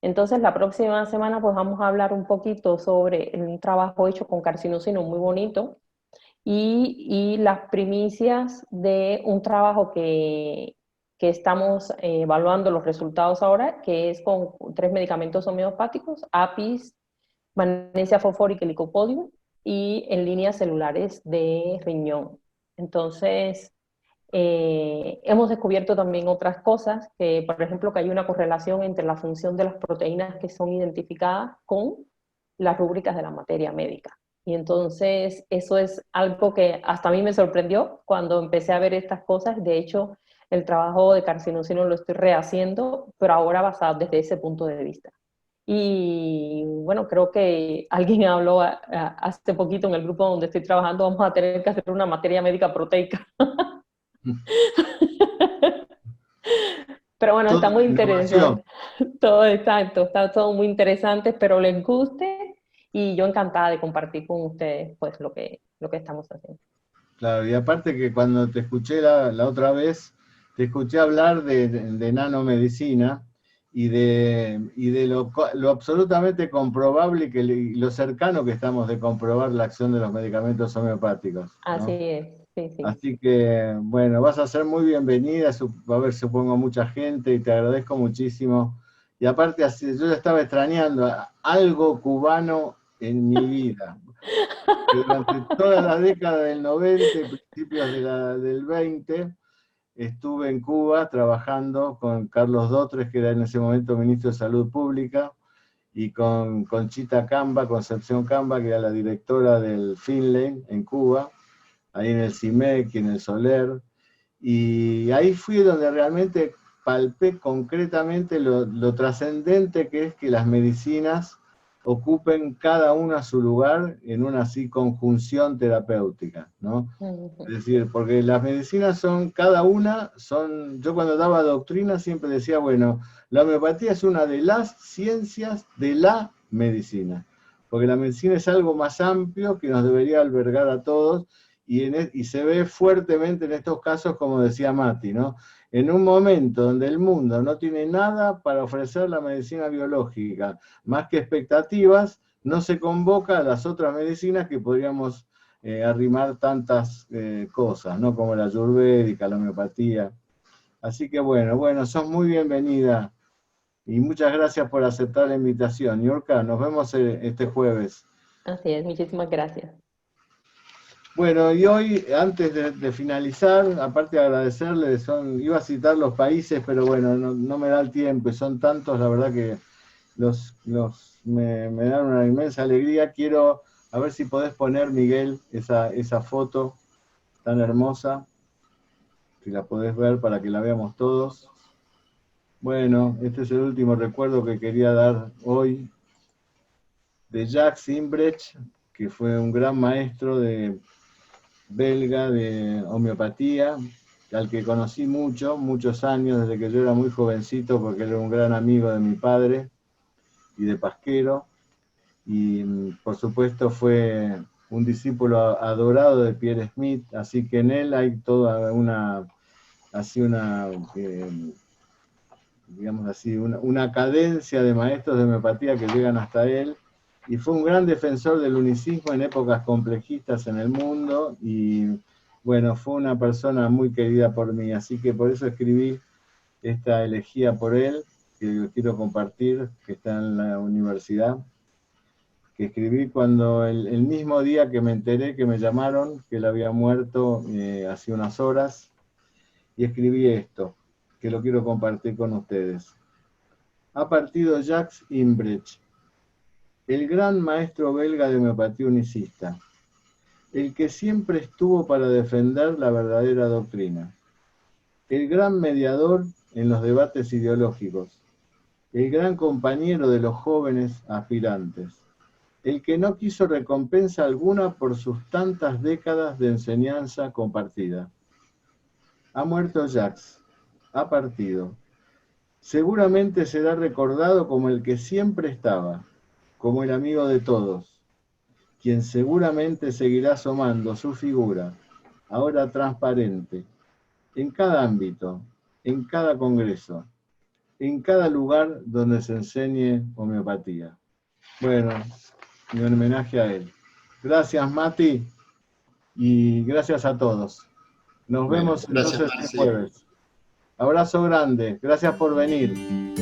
Entonces la próxima semana pues vamos a hablar un poquito sobre un trabajo hecho con carcinosino muy bonito y las primicias de un trabajo que estamos evaluando los resultados ahora, que es con 3 medicamentos homeopáticos, apis, magnesia fosfórica y licopodium, y en líneas celulares de riñón. Entonces, hemos descubierto también otras cosas, que por ejemplo que hay una correlación entre la función de las proteínas que son identificadas con las rúbricas de la materia médica. Y entonces eso es algo que hasta a mí me sorprendió cuando empecé a ver estas cosas. De hecho, el trabajo de carcinosino lo estoy rehaciendo, pero ahora basado desde ese punto de vista. Y bueno, creo que alguien habló hace poquito en el grupo donde estoy trabajando, vamos a tener que hacer una materia médica proteica. Pero bueno, está Toda muy innovación. interesante. Todo exacto, está todo muy interesante, espero les guste y yo encantada de compartir con ustedes pues lo que estamos haciendo. Claro, y aparte que cuando te escuché la otra vez, te escuché hablar de nanomedicina y de lo absolutamente comprobable y lo cercano que estamos de comprobar la acción de los medicamentos homeopáticos, Así ¿no? es, sí, sí. Así que, bueno, vas a ser muy bienvenida, va a haber, supongo, mucha gente y te agradezco muchísimo. Y aparte, yo ya estaba extrañando algo cubano en mi vida. Que durante toda la década del 90 y principios del 20 estuve en Cuba trabajando con Carlos Dotres, que era en ese momento ministro de Salud Pública, y con Conchita Camba, Concepción Camba, que era la directora del Finley en Cuba, ahí en el CIMEC y en el Soler, y ahí fui donde realmente palpé concretamente lo trascendente que es que las medicinas ocupen cada una su lugar en una así conjunción terapéutica, ¿no? Es decir, porque las medicinas cada una yo cuando daba doctrina siempre decía, bueno, la homeopatía es una de las ciencias de la medicina, porque la medicina es algo más amplio que nos debería albergar a todos, y se ve fuertemente en estos casos, como decía Mati, ¿no? En un momento donde el mundo no tiene nada para ofrecer la medicina biológica, más que expectativas, no se convoca a las otras medicinas que podríamos arrimar tantas cosas, ¿no? Como la ayurvédica, la homeopatía. Así que bueno, sos muy bienvenida y muchas gracias por aceptar la invitación. Yorka, nos vemos este jueves. Así es, muchísimas gracias. Bueno, y hoy, antes de finalizar, aparte de agradecerle, iba a citar los países, pero bueno, no me da el tiempo, y son tantos, la verdad que me dan una inmensa alegría. Quiero, a ver si podés poner, Miguel, esa foto tan hermosa, si la podés ver para que la veamos todos. Bueno, este es el último recuerdo que quería dar hoy de Jacques Imbrecht, que fue un gran maestro belga de homeopatía, al que conocí muchos años, desde que yo era muy jovencito, porque él era un gran amigo de mi padre y de Pasquero, y por supuesto fue un discípulo adorado de Pierre Smith, así que en él hay toda digamos así, una cadencia de maestros de homeopatía que llegan hasta él, y fue un gran defensor del unicismo en épocas complejistas en el mundo, y bueno, fue una persona muy querida por mí, así que por eso escribí esta elegía por él, que quiero compartir, que está en la universidad, que escribí cuando el mismo día que me enteré que me llamaron, que él había muerto hace unas horas, y escribí esto, que lo quiero compartir con ustedes. Ha partido Jacques Imbrecht, el gran maestro belga de homeopatía unicista, el que siempre estuvo para defender la verdadera doctrina, el gran mediador en los debates ideológicos, el gran compañero de los jóvenes aspirantes, el que no quiso recompensa alguna por sus tantas décadas de enseñanza compartida. Ha muerto Jacques, ha partido. seguramente será recordado como el que siempre estaba, como el amigo de todos, quien seguramente seguirá asomando su figura, ahora transparente, en cada ámbito, en cada congreso, en cada lugar donde se enseñe homeopatía. Bueno, mi homenaje a él. Gracias, Mati, y gracias a todos. Nos vemos entonces el jueves. Abrazo grande, gracias por venir.